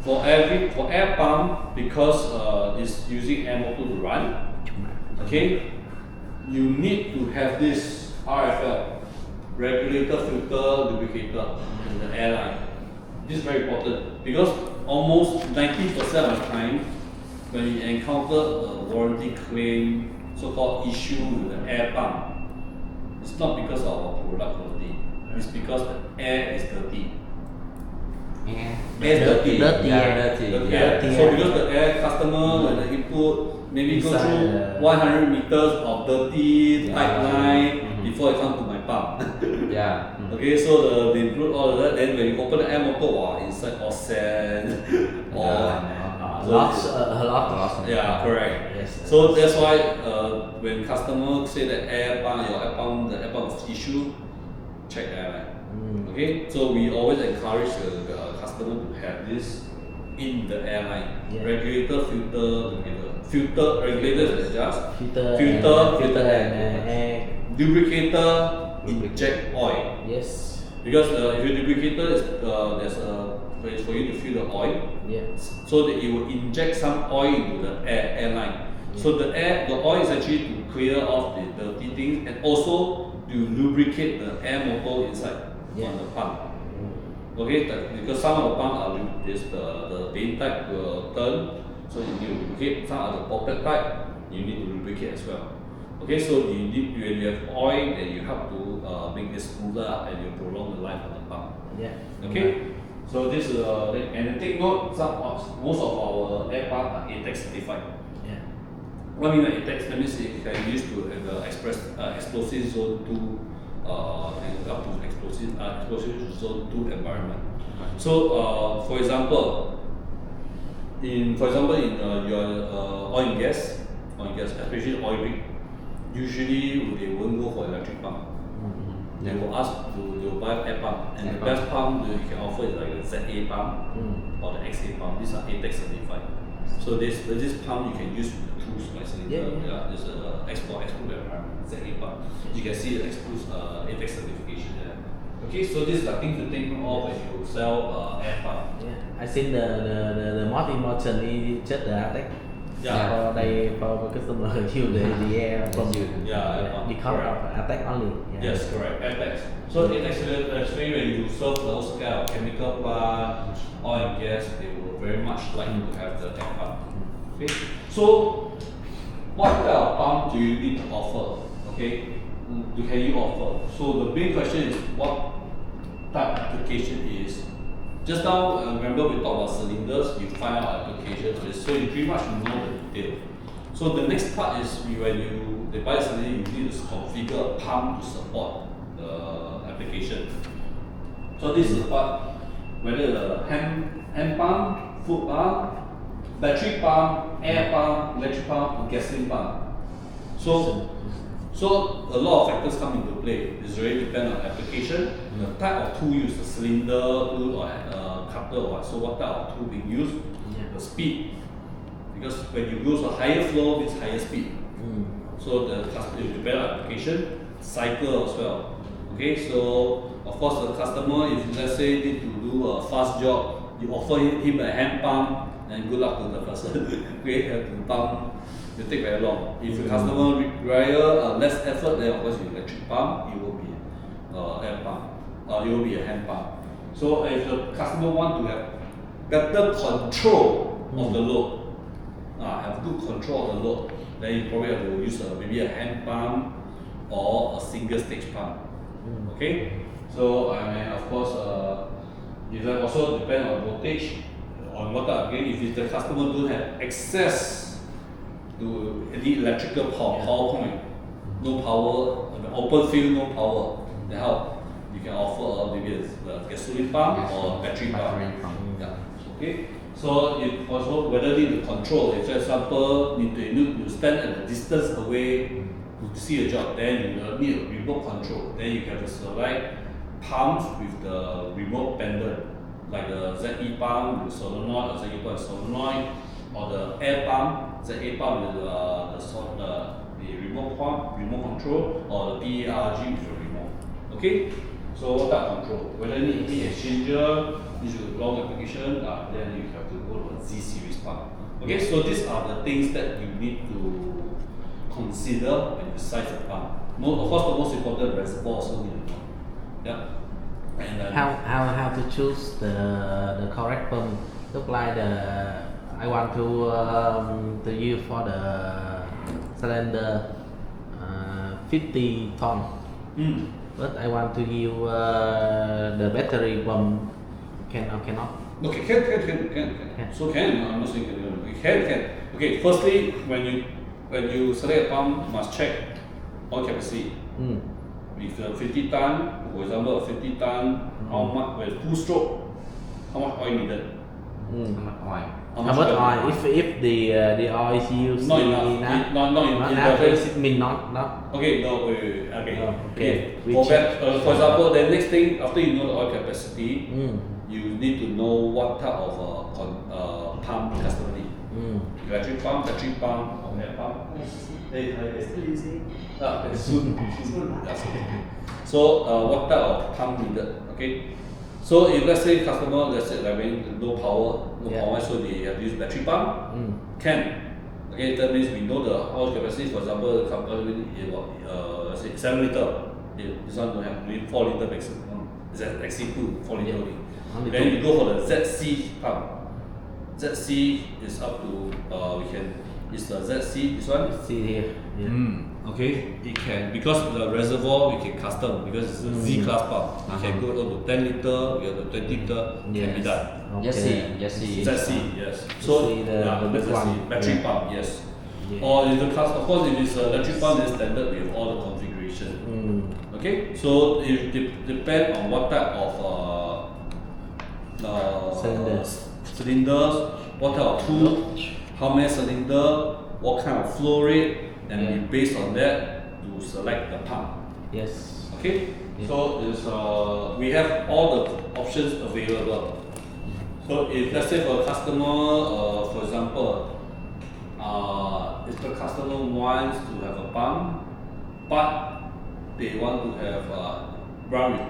for air pump, because it's using air motor to run. Okay. You need to have this RFL, regulator, filter, lubricator in the airline. This is very important because almost 90% of the time when you encounter a warranty claim, so-called issue with the air pump, it's not because of our product quality. It's because the air is dirty. Air is dirty. Dirty. So because the air customer when the input maybe go through 100 meters of dirty pipeline before it comes to my pump. Okay, so they include all of that. Then when you open the air motor, inside all sand, Lots. Yeah, correct. Yes. So that's why when customers say that the air pump is issue, check the airline. Okay, so we always encourage the customer to have this in the airline. Yeah. Regulator, filter together. Filter, regulator is just Filter and air. lubricator, inject oil. Yes. Because if your lubricator is there's a place for you to fill the oil, Yes. so that it will inject some oil into the airline. So the oil is actually to clear off the dirty things and also to lubricate the air motor inside on the pump. Okay, because some of the pump are the main type will turn, so you need to lubricate. Some are the pocket type, you need to lubricate as well. Okay, so when you have oil, then you have to make this smoother and you prolong the life of the pump. Yeah. Okay, so this is and take note, most of our air pump are ATEX certified. Yeah. What I mean by ATEX, that means it can be used to explosive zone 2 and up to explosive zone 2 environment. So for example, in your oil and gas, especially oil rig, usually they won't go for electric pump. They will buy air pump, and the best pump that you can offer is like the ZA pump or the XA pump. These are ATEX certified. So this pump you can use with the tools like cylinder. There's a export environment ZA pump. You can see the ATEX certification there. Okay, so these are things to take note of when you sell air pump. Yeah. I think the most important is just the ATEX. Yeah. For customer use the air from because of ATEX only. Yeah. Yes, correct. ATEX. So ATEX, especially when you serve those kind of chemical plant, oil and gas, they will very much like to have the air pump. Okay. So what kind of pump do you need to offer? Okay. Can you offer? So the big question is what type application is. Just now, remember we talked about cylinders, you find out applications, so you pretty much know the detail. So the next part is when they buy a cylinder, you need to configure a pump to support the application. So this is the part, whether the hand pump, foot pump, battery pump, air pump, electric pump, or gasoline pump. So a lot of factors come into play. It really depends on application, the type of tool used, the cylinder tool or cutter or what. So what type of tool being used, the speed. Because when you use a higher flow, it's higher speed. So it depends on application, cycle as well. Okay, so of course the customer, if let's say need to do a fast job, you offer him a hand pump, and good luck to the person. Okay, have to pump. It will take very long. If the customer require less effort, then of course you electric pump, it will be air pump, it will be a hand pump. So if the customer want to have better control of the load, have good control of the load, then you probably have to use maybe a hand pump or a single stage pump. Okay, so and of course it also depend on voltage, on what type. Again, if the customer don't have access to any electrical power point, no power, open field, no power, then how? You can offer maybe a gasoline pump or battery pump. Yeah. Okay. So it also whether need to control. If for example need to stand at a distance away to see a job, then you need a remote control. Then you have to select pumps with the remote pendant, like the ZE pump with solenoid, or ZE pump with solenoid, or the air pump, ZA pump with the remote control, or the PARG with the remote. Okay, so what type of control? Whether need heat exchanger, this is a long application, then you have to go to a Z series pump. Okay, so these are the things that you need to consider when you size the pump. Of course, the most important reservoir also need to know. Yeah. And how to choose the correct pump? Look like I want to use for the cylinder 50 ton, but I want to use the battery pump. Can or cannot? Okay, can. So can. I'm not saying can. Okay, firstly, when you select a pump, you must check oil capacity. With 50 ton, for example, 50 ton, how much with full stroke, how much oil needed? how much oil? How much oil? If the oil is used Not enough. Not not enough. It mean not. Okay, no, wait. Okay. Oh, okay. For example, the next thing after you know the oil capacity, you need to know what type of pump customer need. Electric pump, battery pump, or air pump. Hey, still using? Soon. That's okay. So, what type of pump needed? Okay. So, if let's say customer, let's say like when no power, so they have to use battery pump, can. Okay, that means we know the oil capacity. For example, the company let's say 7 liter. This one don't have, maybe 4 liter maximum. It's exceed 4 liter only. Then you go for the ZC pump. ZC is up to is the ZC this one? See here. Yeah. Okay, it can because the reservoir we can custom because it's a Z class pump. You can go up to 10 liter, we have the 20 liter, can be done. Okay. ZC, yes. So the big one. battery pump, yes. Yeah. Or if the of course if it's an electric pump, then standard we have all the configuration. Okay, so it depend on what type of cylinders, what type of tool, how many cylinder, what kind of flow rate, and we based on that to select the pump. Yes. Okay, Yeah. so is we have all the options available. So if let's say for a customer, for example, if the customer wants to have a pump, but they want to have run with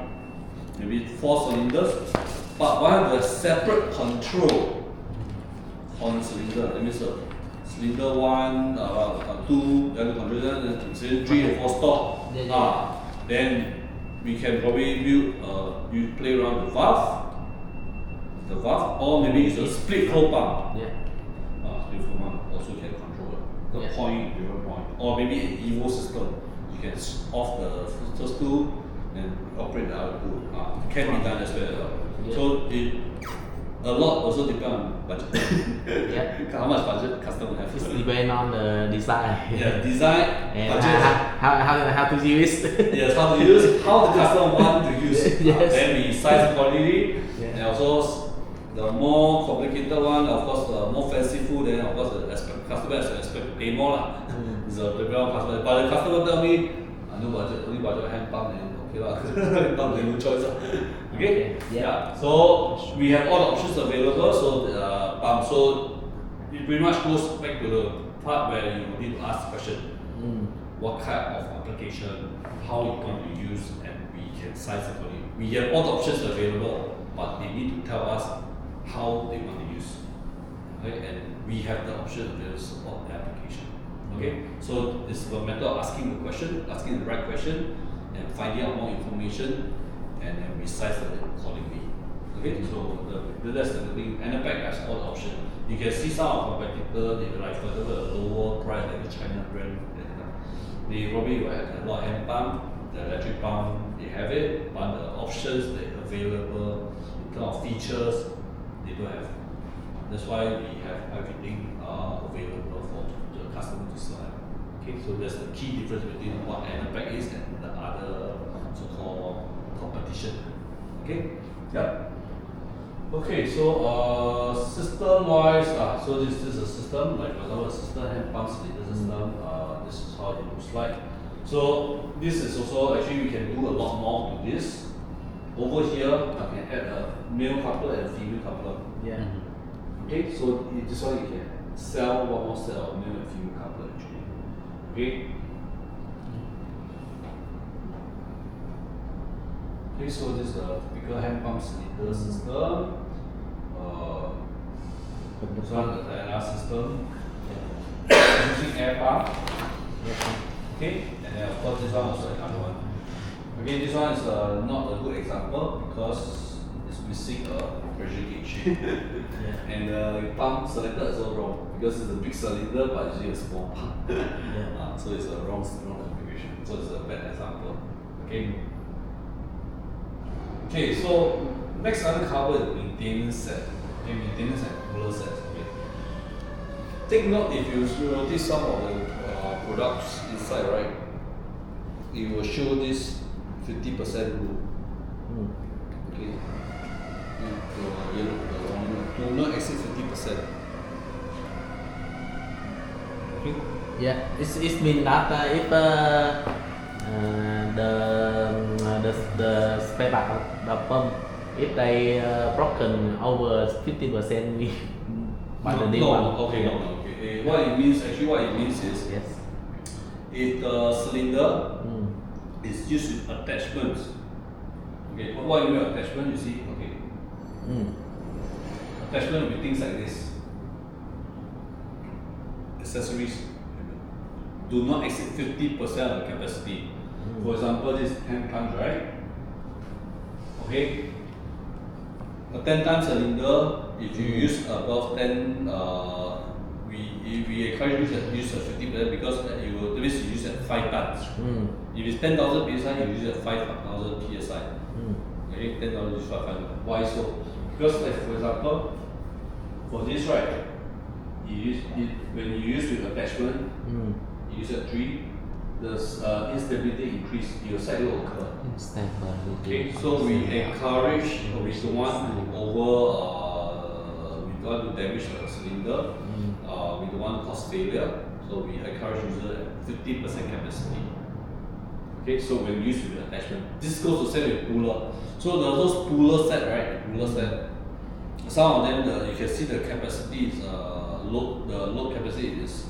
maybe 4 cylinders, but want the separate control on the cylinder. That means cylinder 1, 2, then the controller, then cylinder 3 and 4 stop. Then we can probably build, you play around with valve, or maybe it's a split flow pump. Split flow pump also can control the point, different point, or maybe an EVO system. You can off the first two and operate the other two. Can be done as well. So a lot also depend on budget. How much budget customer have? It depends on the design. Design, And budget. how to use. Yes, how to use, how the customer want to use. Yes. Then we size accordingly, and also the more complicated one, of course, the more fanciful, then of course the customer has to expect to pay more lah. It's a different customer, but the customer tell me, no budget, only budget hand pump, then okay lah. Pump then no choice lah. Okay? So we have all the options available. So pump. So it pretty much goes back to the part where you need to ask the question. What kind of application, how you want to use, and we can size it for you. We have all the options available, but they need to tell us how they want to use. Okay? And we have the option available to support the application. Okay? So it's a matter of asking the question, asking the right question, and finding out more information, and then we size it accordingly. Okay? So that's the thing. Enerpac has all the options. You can see some of our competitors, they like for example a lower price like a China brand. They probably will have a lot of hand pump, the electric pump, they have it, but the options that are available in terms of features, they don't have. That's why we have everything available for the customer to select. Okay, so that's the key difference between what Enerpac is and the other so-called competition. Okay? Yeah. Okay, so system-wise, so this is a system, like for example, a system hand pump cylinder system. This is how it looks like. So this is also actually we can do a lot more to this. Over here, I can add a male coupler and female coupler. Okay, so this one you can sell one more set of male and female coupler actually. Okay. Okay, so this is a typical hand pump cylinder system. This one is the Diana system. Using air pump. Okay, and then of course this one also another one. Okay, this one is not a good example because it's missing a pressure gauge. And the pump selected is also wrong because it's a big cylinder but it's usually a small pump. So it's a wrong configuration. So it's a bad example. Okay. Okay, so next uncover is maintenance set. Okay, maintenance and cooler sets. Okay. Take note if you notice some of the products inside, right? It will show this 50% rule. Okay. The yellow, the wrong do not exceed 50%. Okay. Yeah, it means that if the spare part of the pump, if they broken over 50%, we buy the new one. Okay, no. Okay. What it means is Yes. if the cylinder is used with attachments. Okay, what you mean by attachment? You see, okay. Attachment will be things like this. Accessories do not exceed 50% of the capacity. For example, this is 10 tons, right? Okay. A 10 ton cylinder, if you use above 10, we encourage you to use at 50% because you will use at 5 tons. If it's 10,000 psi, you use at 5,000 psi. Okay, 10,000 is 5,000. Why so? Because, like, for example, for this, right, when you use with attachment, you use at 3, the instability increase, your side will occur. Okay, so we encourage, we don't want we don't want to damage the cylinder, we don't want to cause failure, so we encourage user at 50% capacity. Okay, so when used with attachment, this goes to same with puller. So those puller set, right? Puller set, some of them you can see the capacity is load. The load capacity is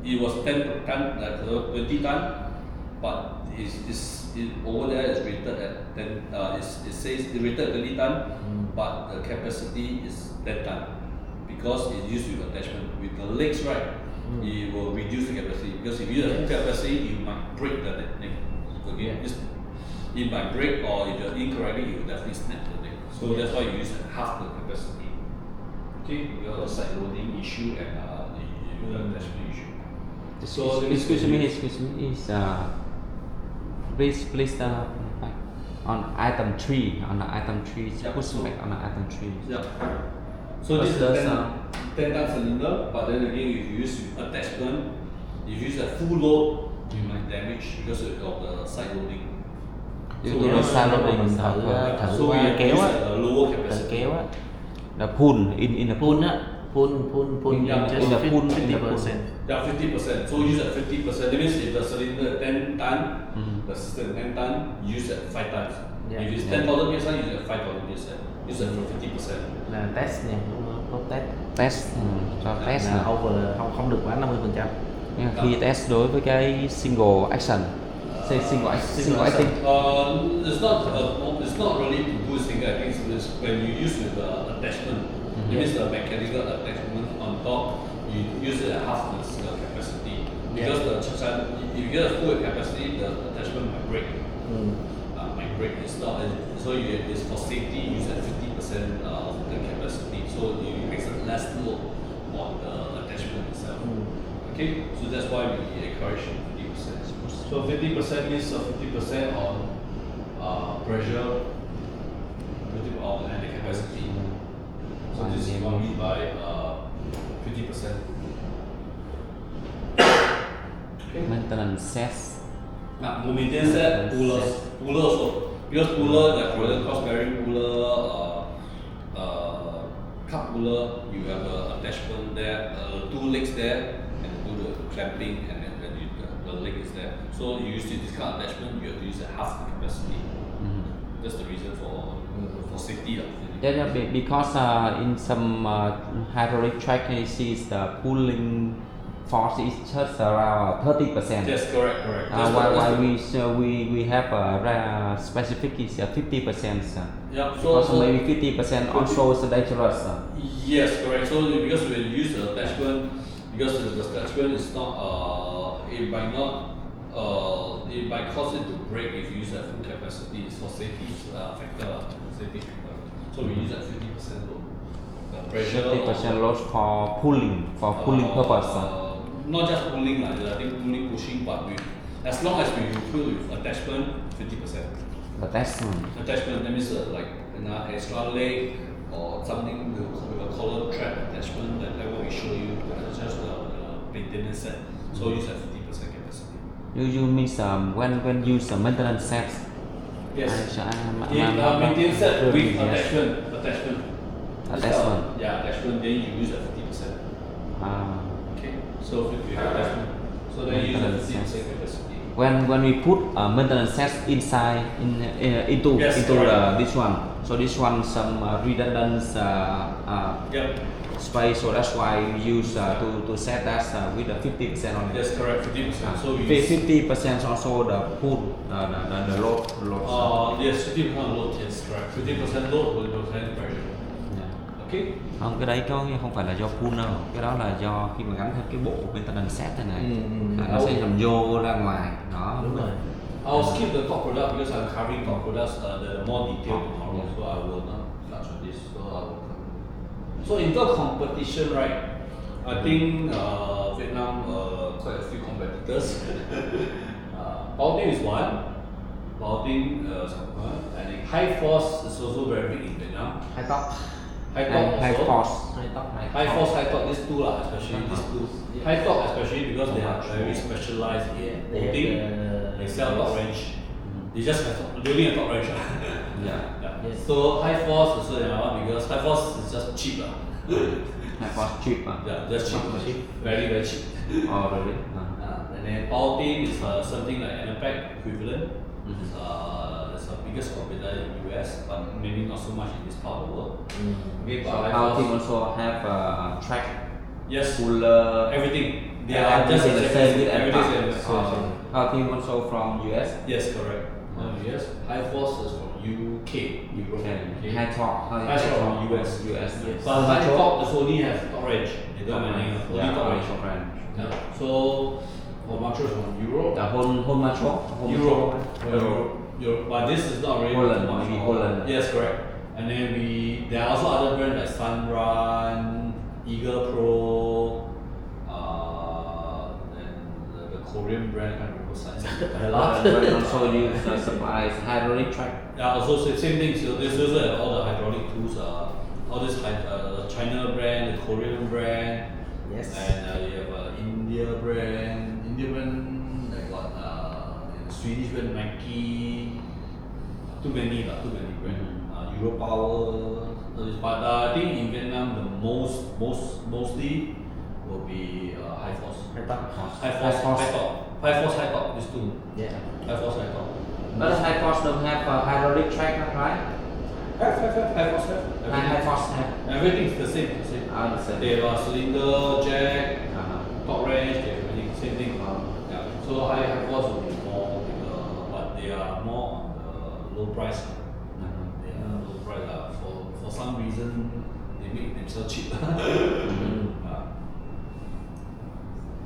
it was 10 ton, like 20 ton, but over there is rated at 10. It says it's rated at 20 ton, but the capacity is 10 ton because it's used with attachment. With the legs, right, it will reduce the capacity because if you use the full capacity, you might break the neck. Okay, it might break, or if you're incorrectly, you will definitely snap the neck. So that's why you use half the capacity. Okay, you got a side loading issue and the attachment issue. So excuse me, please on item 3, push back on item 3. Yeah. So this is a 10 ton cylinder, but then again, if you use attachment, if you use a full load, you might damage because of the side loading. So we have used a lower capacity. The pull in the pull Yeah, just in the pull 50%. Yeah, 50%. So use at 50%. That means if the cylinder 10 ton, the system 10 ton, use at 5 tons. Yeah. If it's 10,000 psi, use at 5,000 psi. Use at 50%. Là test nha, không test. test cho test Là over không được quá 50%. khi test đối với cái single action single acting It's not really to do with single acting. It's when you use with the attachment. It means the mechanical attachment on top. You use it at half the capacity because if you get a full capacity, the attachment might break. Might break. It's not. So it's for safety. Use at 50% of the capacity. So you make less load on the attachment itself. Okay, so that's why we encourage 50%. So 50% means 50% on pressure, on and the capacity. So this is what we mean by 50%. Okay. maintenance sets. Maintenance set, puller also. Because puller, like for example, cross bearing puller, cup puller, you have an attachment there, 2 legs there, and do the clamping, and then the leg is there. So you use this kind of attachment, you have to use at half the capacity. That's the reason for safety. Yeah, because in some hydraulic track cases, the pulling force is just around 30%. Yes, correct. While we have a specific is 50%. Yeah, so maybe 50% also is dangerous. Yes, correct. So because when you use the attachment, because the attachment is not, it might cause it to break if you use at full capacity. It's for safety factor. So we use at 50% load. The pressure. 50% load for pulling purpose. Not just pulling, I think pulling, pushing, but as long as we pull with attachment, 50%. Attachment. Attachment, that means like an extra leg or something with a collar trap attachment, like what we show you, just the maintenance set. So use at 50% capacity. You mean when use maintenance sets? Yes. Maintenance set with attachment. Attachment. Yeah, attachment. Then you use a 50%. Ah. Okay. So if you have attachment, so then you use a 50% capacity. When we put maintenance sets inside into Yes, into correct. this one, so this one some redundant Yep. space, so that's why we use to set that with a 50% on it. That's correct. 50%. So we use 50% also the put the load. yes, 50% load. Yes, correct. 50% load with 50% pressure. Yeah. Okay. Không, cái đấy không phải là do pull đâu, cái đó là do khi mà gắn thêm cái bộ maintenance set thế này, nó sẽ nằm vô ra ngoài đó. Đúng rồi. I'll skip the top product because I'm covering top products the more detailed tomorrow, Yeah. so I will not touch on this. So I will come. So in terms of competition, right? I think Vietnam quite a few competitors. Baoting is one. Baoting and then High Force is also very big in Vietnam. High top. High Top High also. force. High Force, High Top, these two lah, especially these two. Yeah. High Top especially because they are very specialized in They have bolting. the- They sell top range. They just have really a top range. Yeah. Yeah. Yes. So High Force is also another one because High Force is just cheap. High force cheap. Yeah, just cheap. Very, very cheap. Oh really? And then Baoting is something like Enerpac equivalent. Mhm. It's the biggest competitor in US, but maybe not so much in this part of the world. Okay, but High Our team Force, also have track, yes, cooler. everything. They are just everything the same with everything Enerpac. same. Our team also from US. Yes, correct. Yes, High Force is from UK, Europe. Okay. High top. High Top from US. US. Yes. But High Top is only has orange. They don't have any only Yeah, top range. top range. Yeah. So Macho is from Europe. The whole Macho. Europe. But this is not really Holland, too much maybe of- Holland. Yes, correct. And then there are also other brands like Sunrun, Eagle Pro, and the Korean brand, I can't remember size. A lot. But also use supplies hydraulic track. Yeah, also same thing. So there's also all the hydraulic tools. All this China brand, the Korean brand, Yes. and you have India brand, like what? Swedish brand Nike. Too many brand. Europower. But I think in Vietnam the mostly will be High Force. High top. High Force, High Top. These two. Yeah. High Force, High Top. But High force don't have hydraulic track, right? High Force have. High force have. Everything is the same. The same. They have a cylinder, jack, top range, they have everything, same thing. Yeah. So High Force will be more bigger, but they are more on the low price. They are low price for some reason they make themselves cheap.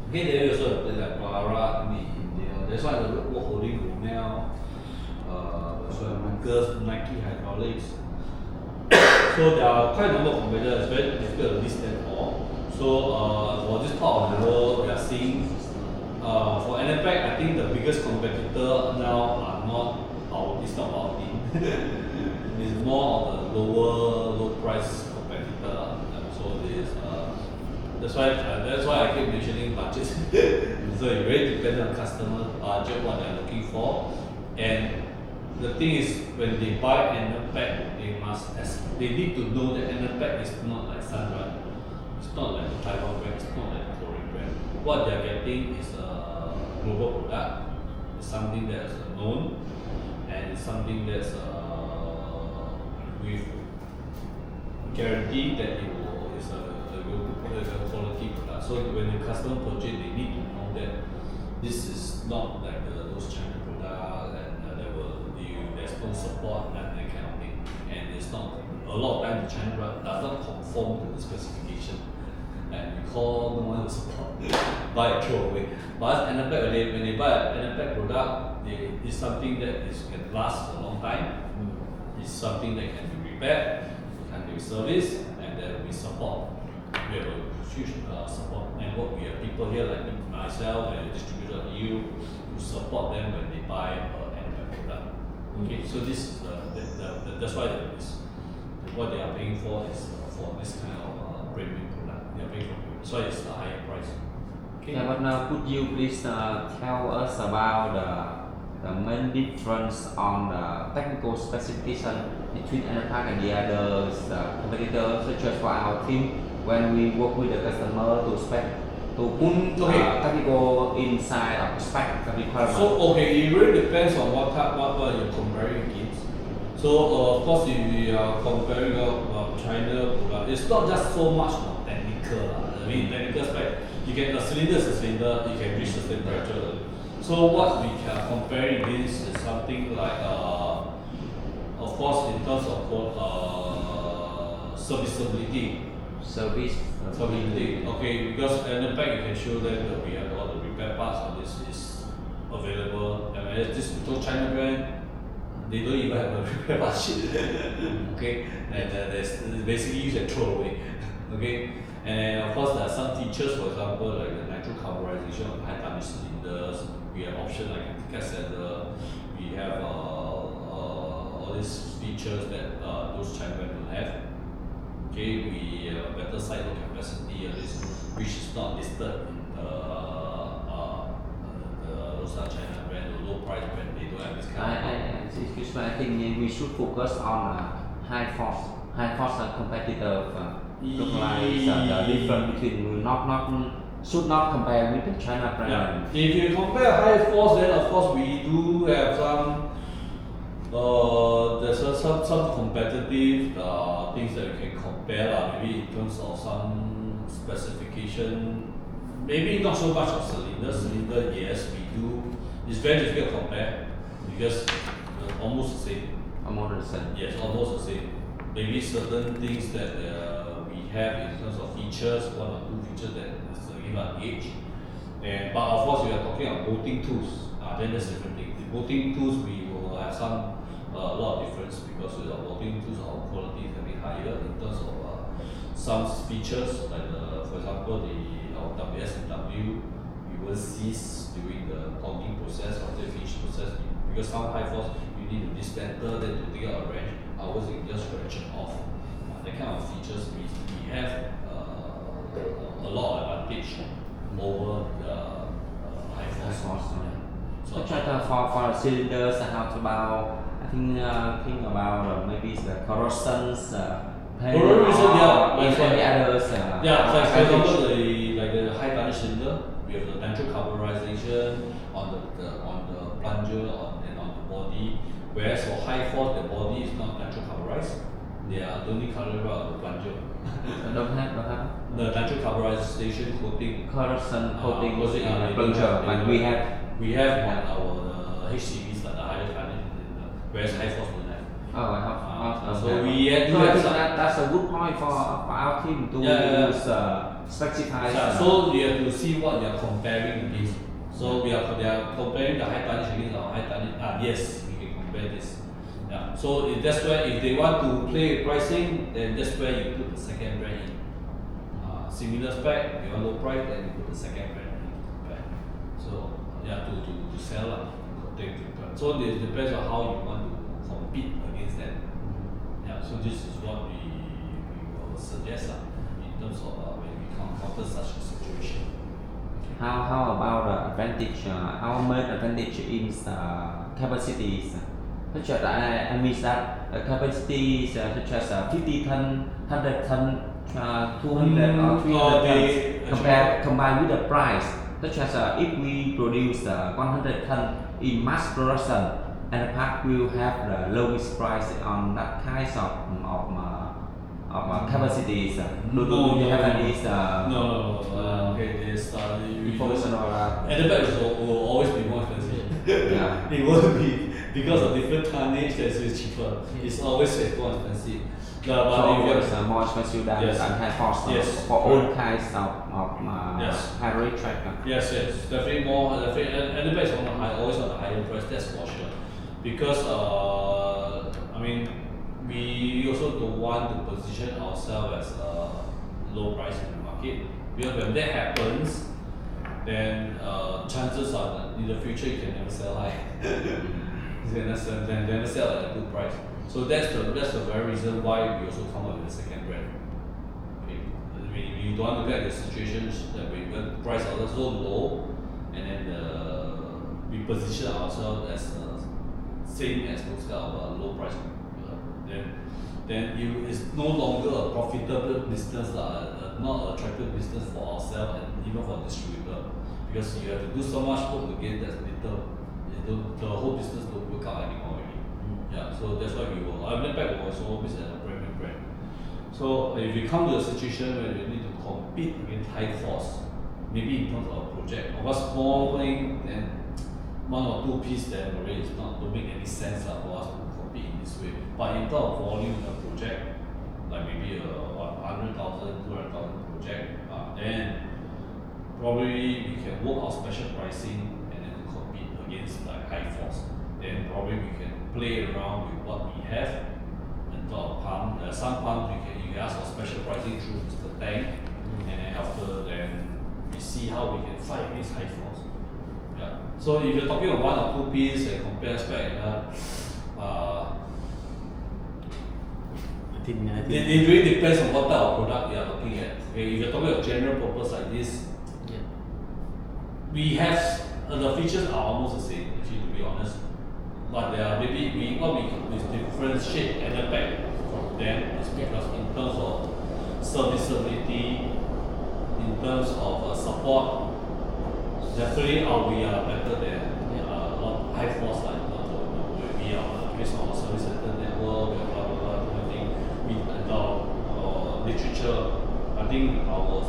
Okay, then we also have places like Barat in India. That's why the work holding Romel, also have Lucas, Nike Hydraulics. So there are quite a number of competitors. It's very difficult to list them all. So for this part of the world, we are seeing for Enerpac, I think the biggest competitor now are not it's not our team. It's more of the low price competitor. So that's why I keep mentioning budget. So it really depends on customer budget what they're looking for. And the thing is, when they buy Enerpac, they need to know that Enerpac is not like Sunrun. It's not like the Taiwan brand. It's not like the Korean brand. What they're getting is a global product. It's something that's known, and it's something that's with guarantee that it is a quality product. So when the customer purchase, they need to know that this is not like those China products and there's no support and that kind of thing. And it's not a lot of times the China product does not conform to the specification. And we call no one will support, buy and throw away. But Enerpac, when they buy an Enerpac product, it's something that can last a long time. It's something that can be repaired, can be serviced, and there will be support. We have a huge support network. We have people here like myself and a distributor like you to support them when they buy an Enerpac product. Okay, so this is that's why what they are paying for is for this kind of premium product. They are paying for premium. So it's a higher price. Okay. Yeah, but now could you please tell us about the main difference on the technical specification between Enerpac and the others competitors, such as for our team, when we work with the customer to spec to put Okay. technical inside of spec requirement. So okay, it really depends on what you're comparing against. So of course, if we are comparing China product, it's not just so much about technical. I mean, technical spec, a cylinder is a cylinder, you can reach the same temperature. So what we can compare against is something like, of course, in terms of serviceability. Serviceability. Okay, because Enerpac you can show them that we have all the repair parts, all this is available. And this China brand, they don't even have a repair part sheet. Okay, and there's basically use and throw away. Okay, and of course there are some features, for example, like the nitro carburization of high tonnage cylinders. We have options like anti-cat saddle. We have all these features that those China brands don't have. Okay, we have better side load capacity, which is not listed in those are China brand, the low price brand. They don't have this kind of. Excuse me, I think we should focus on high force competitive. Look like the difference between should not compare with the China brand. Yeah. If you compare high force, then of course we do have some. There's some competitive things that we can compare, maybe in terms of some specification. Maybe not so much of cylinder. Cylinder, yes, we do. It's very difficult to compare because almost the same. Almost the same. Yes, almost the same. Maybe certain things that we have in terms of features, one or two features that is give an edge. But of course, we are talking about bolting tools. Then that's different thing. The bolting tools we will have a lot of difference because with our bolting tools, our quality is a bit higher in terms of some features like for example our WSW, we will cease during the torquing process or the finish process because some high force you need to dismantle then to take out a wrench, ours you can just wrench it off. That kind of features we have a lot of advantage over the high force. So for the cylinders, how about think about maybe the corrosions, paint, any others. For example, the high tonnage cylinder, we have the nitro carburization on the plunger and on the body. Whereas for high force, the body is not nitro carburized. They are only carburized on the plunger. Don't have. The nitro carburization coating. Corrosion coating in the plunger, and we have on our HCVs like the higher tonnage, whereas high force don't have. Oh, I have. So we I do have think some. that's a good point for our team to use specify. So you have to see what you are comparing against. So they are comparing the high tonnage against our high tonnage. Yes, we can compare this. Yeah. So that's where if they want to play with pricing, then that's where you put the second brand in. Similar spec, if you want low price, then you put the second brand in. So to sell so it depends on how you want to compete against them. Yeah, so this is what we will suggest in terms of when we encounter such a situation. How about the advantage? Our main advantage is capacities. Such as I mean that the capacity is such as 50 ton, 100 ton, 200 or 300 tons combined with the price. Such as if we produce 100 ton in mass production, Enerpac will have the lowest price on that kind of capacities. Do you have any? No. Okay, there's information or Enerpac will always be more expensive. Yeah. It won't be because of different tonnage that's cheaper. It's always more expensive. So it's more expensive than high force for all kinds of high rate track. Yes, definitely more. Enerpac is always on the higher price. That's for sure. Because I mean, we also don't want to position ourselves as low price in the market. Because when that happens, then chances are that in the future you can never sell high. You can never sell at a good price. So that's the very reason why we also come up with a second brand. Okay, we don't want to get the situations that we price ourselves so low, and then we position ourselves as same as those kind of low price, then it's no longer a profitable business, not an attractive business for ourselves and even for distributor, because you have to do so much work to get that little, the whole business don't work out anymore already. Yeah, so that's why Enerpac was always a premium brand. So if you come to a situation where you need to compete against high force, maybe in terms of a project, or a small thing, then one or two piece then already is not to make any sense for us to compete in this way. But in terms of volume of project, like maybe a 100,000, 200,000 project, then probably we can work out special pricing and then to compete against like high force. Then probably we can play around with what we have. And pump, some pumps you can ask for special pricing through Mr. Tank, and then after then we see how we can fight against high force. Yeah. So if you're talking about one or two piece and compare spec, I think it really depends on what type of product you are looking at. Okay, if you're talking about general purpose like this, yeah. we have the features are almost the same, actually, to be honest. But there are maybe what we can differentiate Enerpac from them is because in terms of serviceability, in terms of support, definitely we are better than high force like we are based on our service center network, we have blah blah blah everything. We our literature, I think ours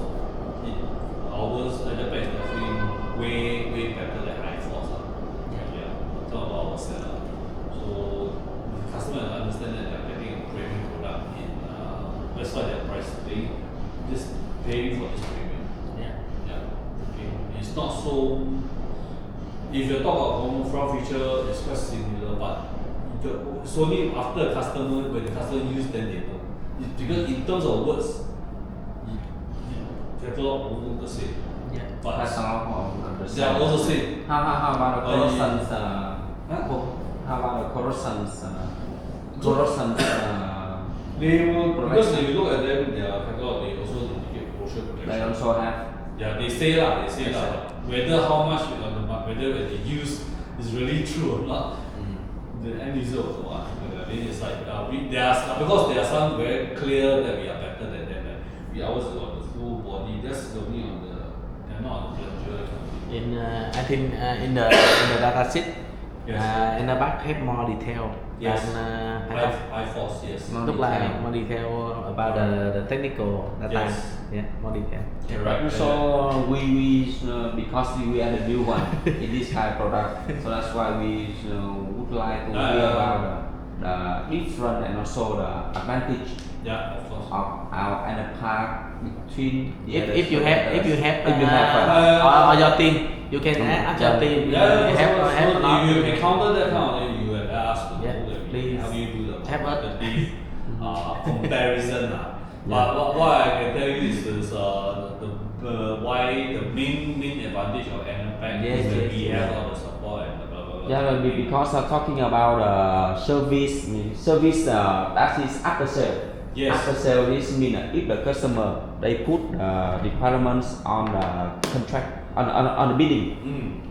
Enerpac is definitely way better than high force. Yeah. Talk about our seller. So the customer understand that they are getting a premium product in that's why their price paying for this premium. Yeah. Okay. It's not so. If you talk about home front feature, it's quite similar, but it's only after the customer, when the customer use, then they know. Because in terms of words, catalog won't look the same. Yeah. But Catalog they are all the same. How about the corrosions? Huh? How about the corrosions? Corrosions. They will, because if you look at them, their catalog, they also indicate corrosion protection. They also have. Yeah, they say whether how much on the market, whether they use is really true or not. The end user also then it's like because there are some very clear that we are better than them. We ours got the full body. That's only on they're not on the plunger. I think in the data sheet, Yes. Enerpac have more detail. Yes. And High force, yes. look like more detail about the technical data. Yes. Yeah, more detail. Correct. So we because we are the new one in this kind of product, so that's why we would like to hear about the different and also the advantage Yeah, of course. of our Enerpac between the other If you have competitors. or your team, you can ask your team. Yeah, you have or have so not. if you encounter that kind of thing, you will ask to Yeah, know that we please. help you do the Have a- competitive comparison. But what I can tell you is why the main advantage of Enerpac Yes, is that yes, we yes. have all the support and blah blah blah. Yeah, because talking about service, that is after sale. Yes. After sale, this means if the customer they put requirements on the contract on the bidding.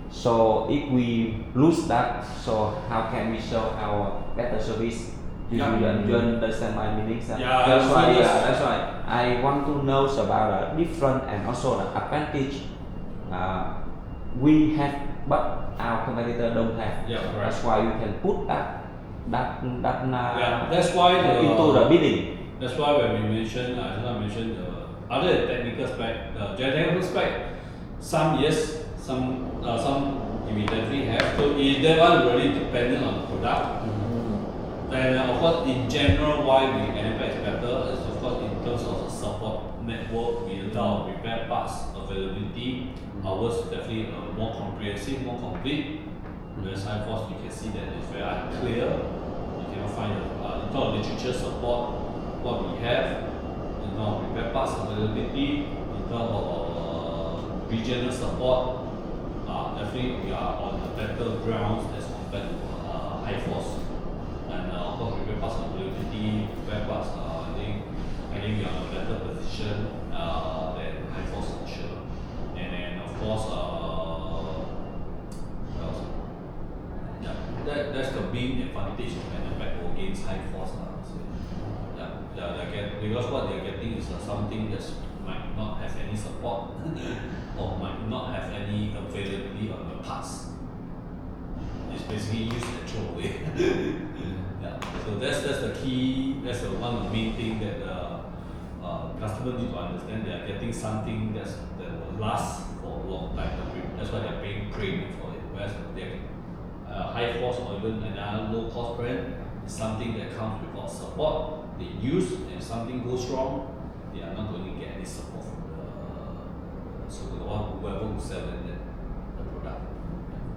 So if we lose that, so how can we show our better service? Do you understand my meaning? Sir? Yeah, That's why I want to know about the different and also the advantage we have, but our competitor don't have. Yeah, correct. That's why we can put that Yeah, that's why into the bidding. That's why when we mentioned, I mentioned the other technical spec, the technical spec, some yes, some we definitely have. So that one really dependent on the product. And of course, in general, why we Enerpac is better is of course in terms of the support network, we allow repair parts availability. Ours is definitely more comprehensive, more complete. Whereas high force, we can see that it's very unclear. You cannot find in terms of literature support what we have, in terms of repair parts availability, in terms of regional support. Definitely we are on the better grounds as compared to high force. And of course, repair parts availability, repair parts, I think we are in a better position than high force for sure. And then of course, what else? main advantage of Enerpac against high force. So, because what they're getting is something that might not have any support or might not have any availability on the parts. It's basically use and throw away. Yeah. So that's the key. That's one of the main thing that customers need to understand. They are getting something that will last for a long time. That's why they're paying premium for it. Whereas their high force or even another low cost brand is something that comes without support. They use, and if something goes wrong, they are not going to get any support from the one whoever who sell them the product.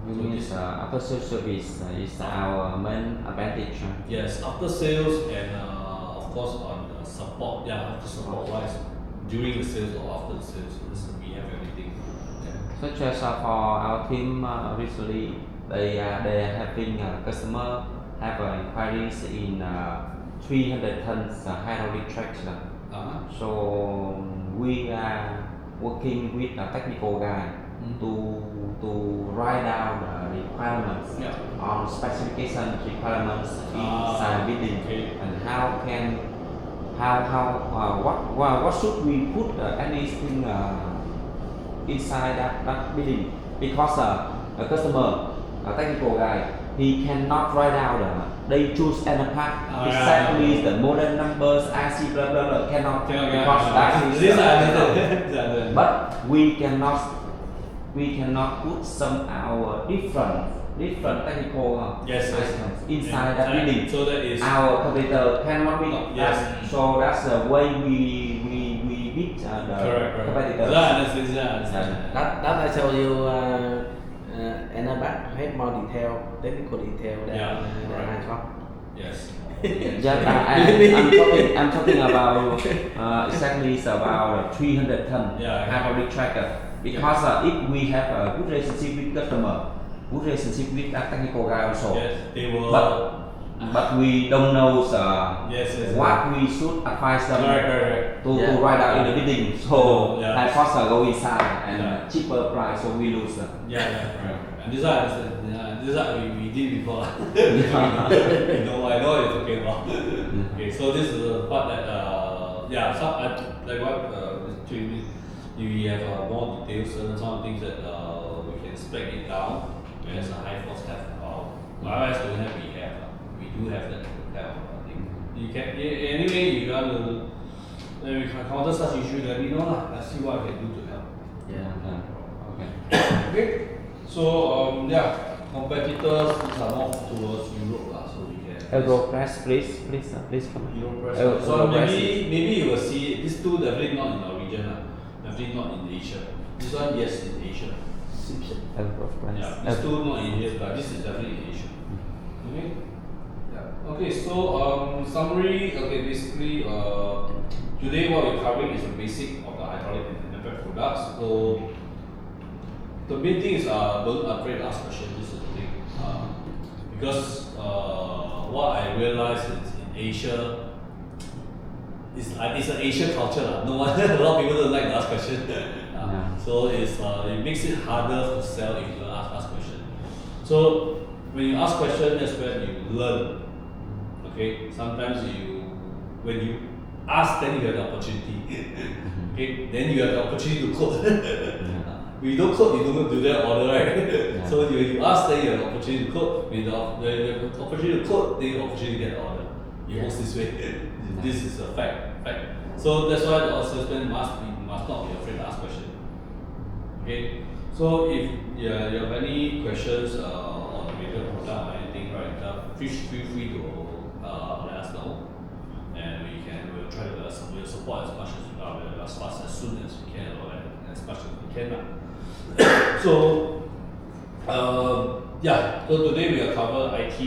Means after sales service is our main advantage. Yes, after sales and of course on the support. Yeah, after support wise, during the sales or after the sales, we have everything. Yeah. Such as for our team recently, they are having customer have inquiries in 300 tons hydraulic tracks. So we are working with a technical guy to write down the requirements on specification requirements inside bidding, and what should we put anything inside that bidding, because a customer, a technical guy, he cannot write down they choose Enerpac exactly the model numbers, IC blah blah blah, cannot because that is but we cannot put some our different technical items inside that bidding. So that is our competitor cannot be. Yes. So that's the way we beat the competitor. That I tell you. Enerpac have more detail, technical detail than Hancock. Yes. I'm talking about exactly it's about 300 ton hydraulic tracker, because if we have a good relationship with customer, good relationship with that technical guy also, they will. But we don't know what we should advise them to write out in the bidding. So high cost go inside and cheaper price, so we lose. And this one we did before. I know what you're talking about. Okay, so this is the part that like what we have more details, some things that we can spec it down. Whereas a high force have, whereas don't have, we do have that kind of thing. You can anyway, if you want to we can counter such issue, let me know lah. Let's see what I can do to help. Okay. So competitors are more towards Europe lah, so we can. Europress, please come. Europress. So maybe you will see these two definitely not in our region lah. Definitely not in Asia. This one yes in Asia. Europress. Yeah, these two not in Asia, but this is definitely in Asia. Okay. Yeah. Okay. So summary. Okay. Basically, today what we're covering is the basic of the hydraulic and Enerpac products. So the main thing is don't afraid to ask questions. This is the thing. Because what I realized is in Asia, it's an Asian culture lah. No one, a lot of people don't like to ask questions. So it makes it harder to sell if you don't ask questions. So when you ask questions, that's when you learn. Okay, sometimes when you ask, then you have the opportunity. Okay, then you have the opportunity to quote. When you don't quote, you don't do that order, right? So when you ask, then you have the opportunity to quote. When you have the opportunity to quote, then you have the opportunity to get the order. It works this way. This is a fact. So that's why the salesman must not be afraid to ask questions. Okay. So if you have any questions on the major product or anything, right? Feel free to let us know, and we'll try to support as much as fast as soon as we can, or as much as we can. So today we will cover IT.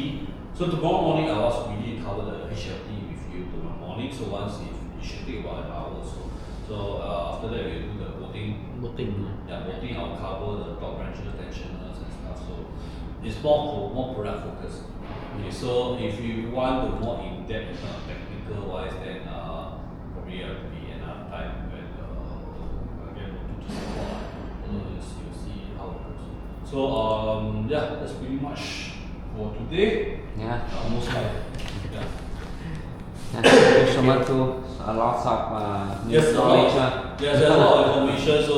So tomorrow morning I was really cover the HLT with you tomorrow morning. So once it should take about an hour or so. So after that we will do the voting. Voting I will cover the top branches, tensioners and stuff. So it's more product focused. Okay, so if you want the more in-depth technical wise, then probably there will be another time when again we'll do support. You'll see how it goes. So that's pretty much for today. Yeah. Almost 5. Yeah. Yeah, thank you so much too. A lot of new Yes, information. yes, there's a lot of information. So,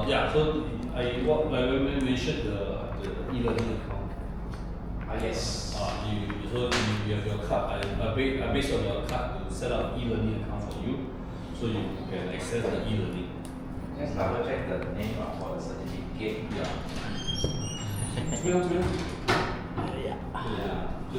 yeah. So what I mentioned the e-learning account. Yes. You have your card. Based on your card, to set up e-learning account for you, so you can access the e-learning. Just double check the name for the certificate. Yeah. Yeah. Yeah. So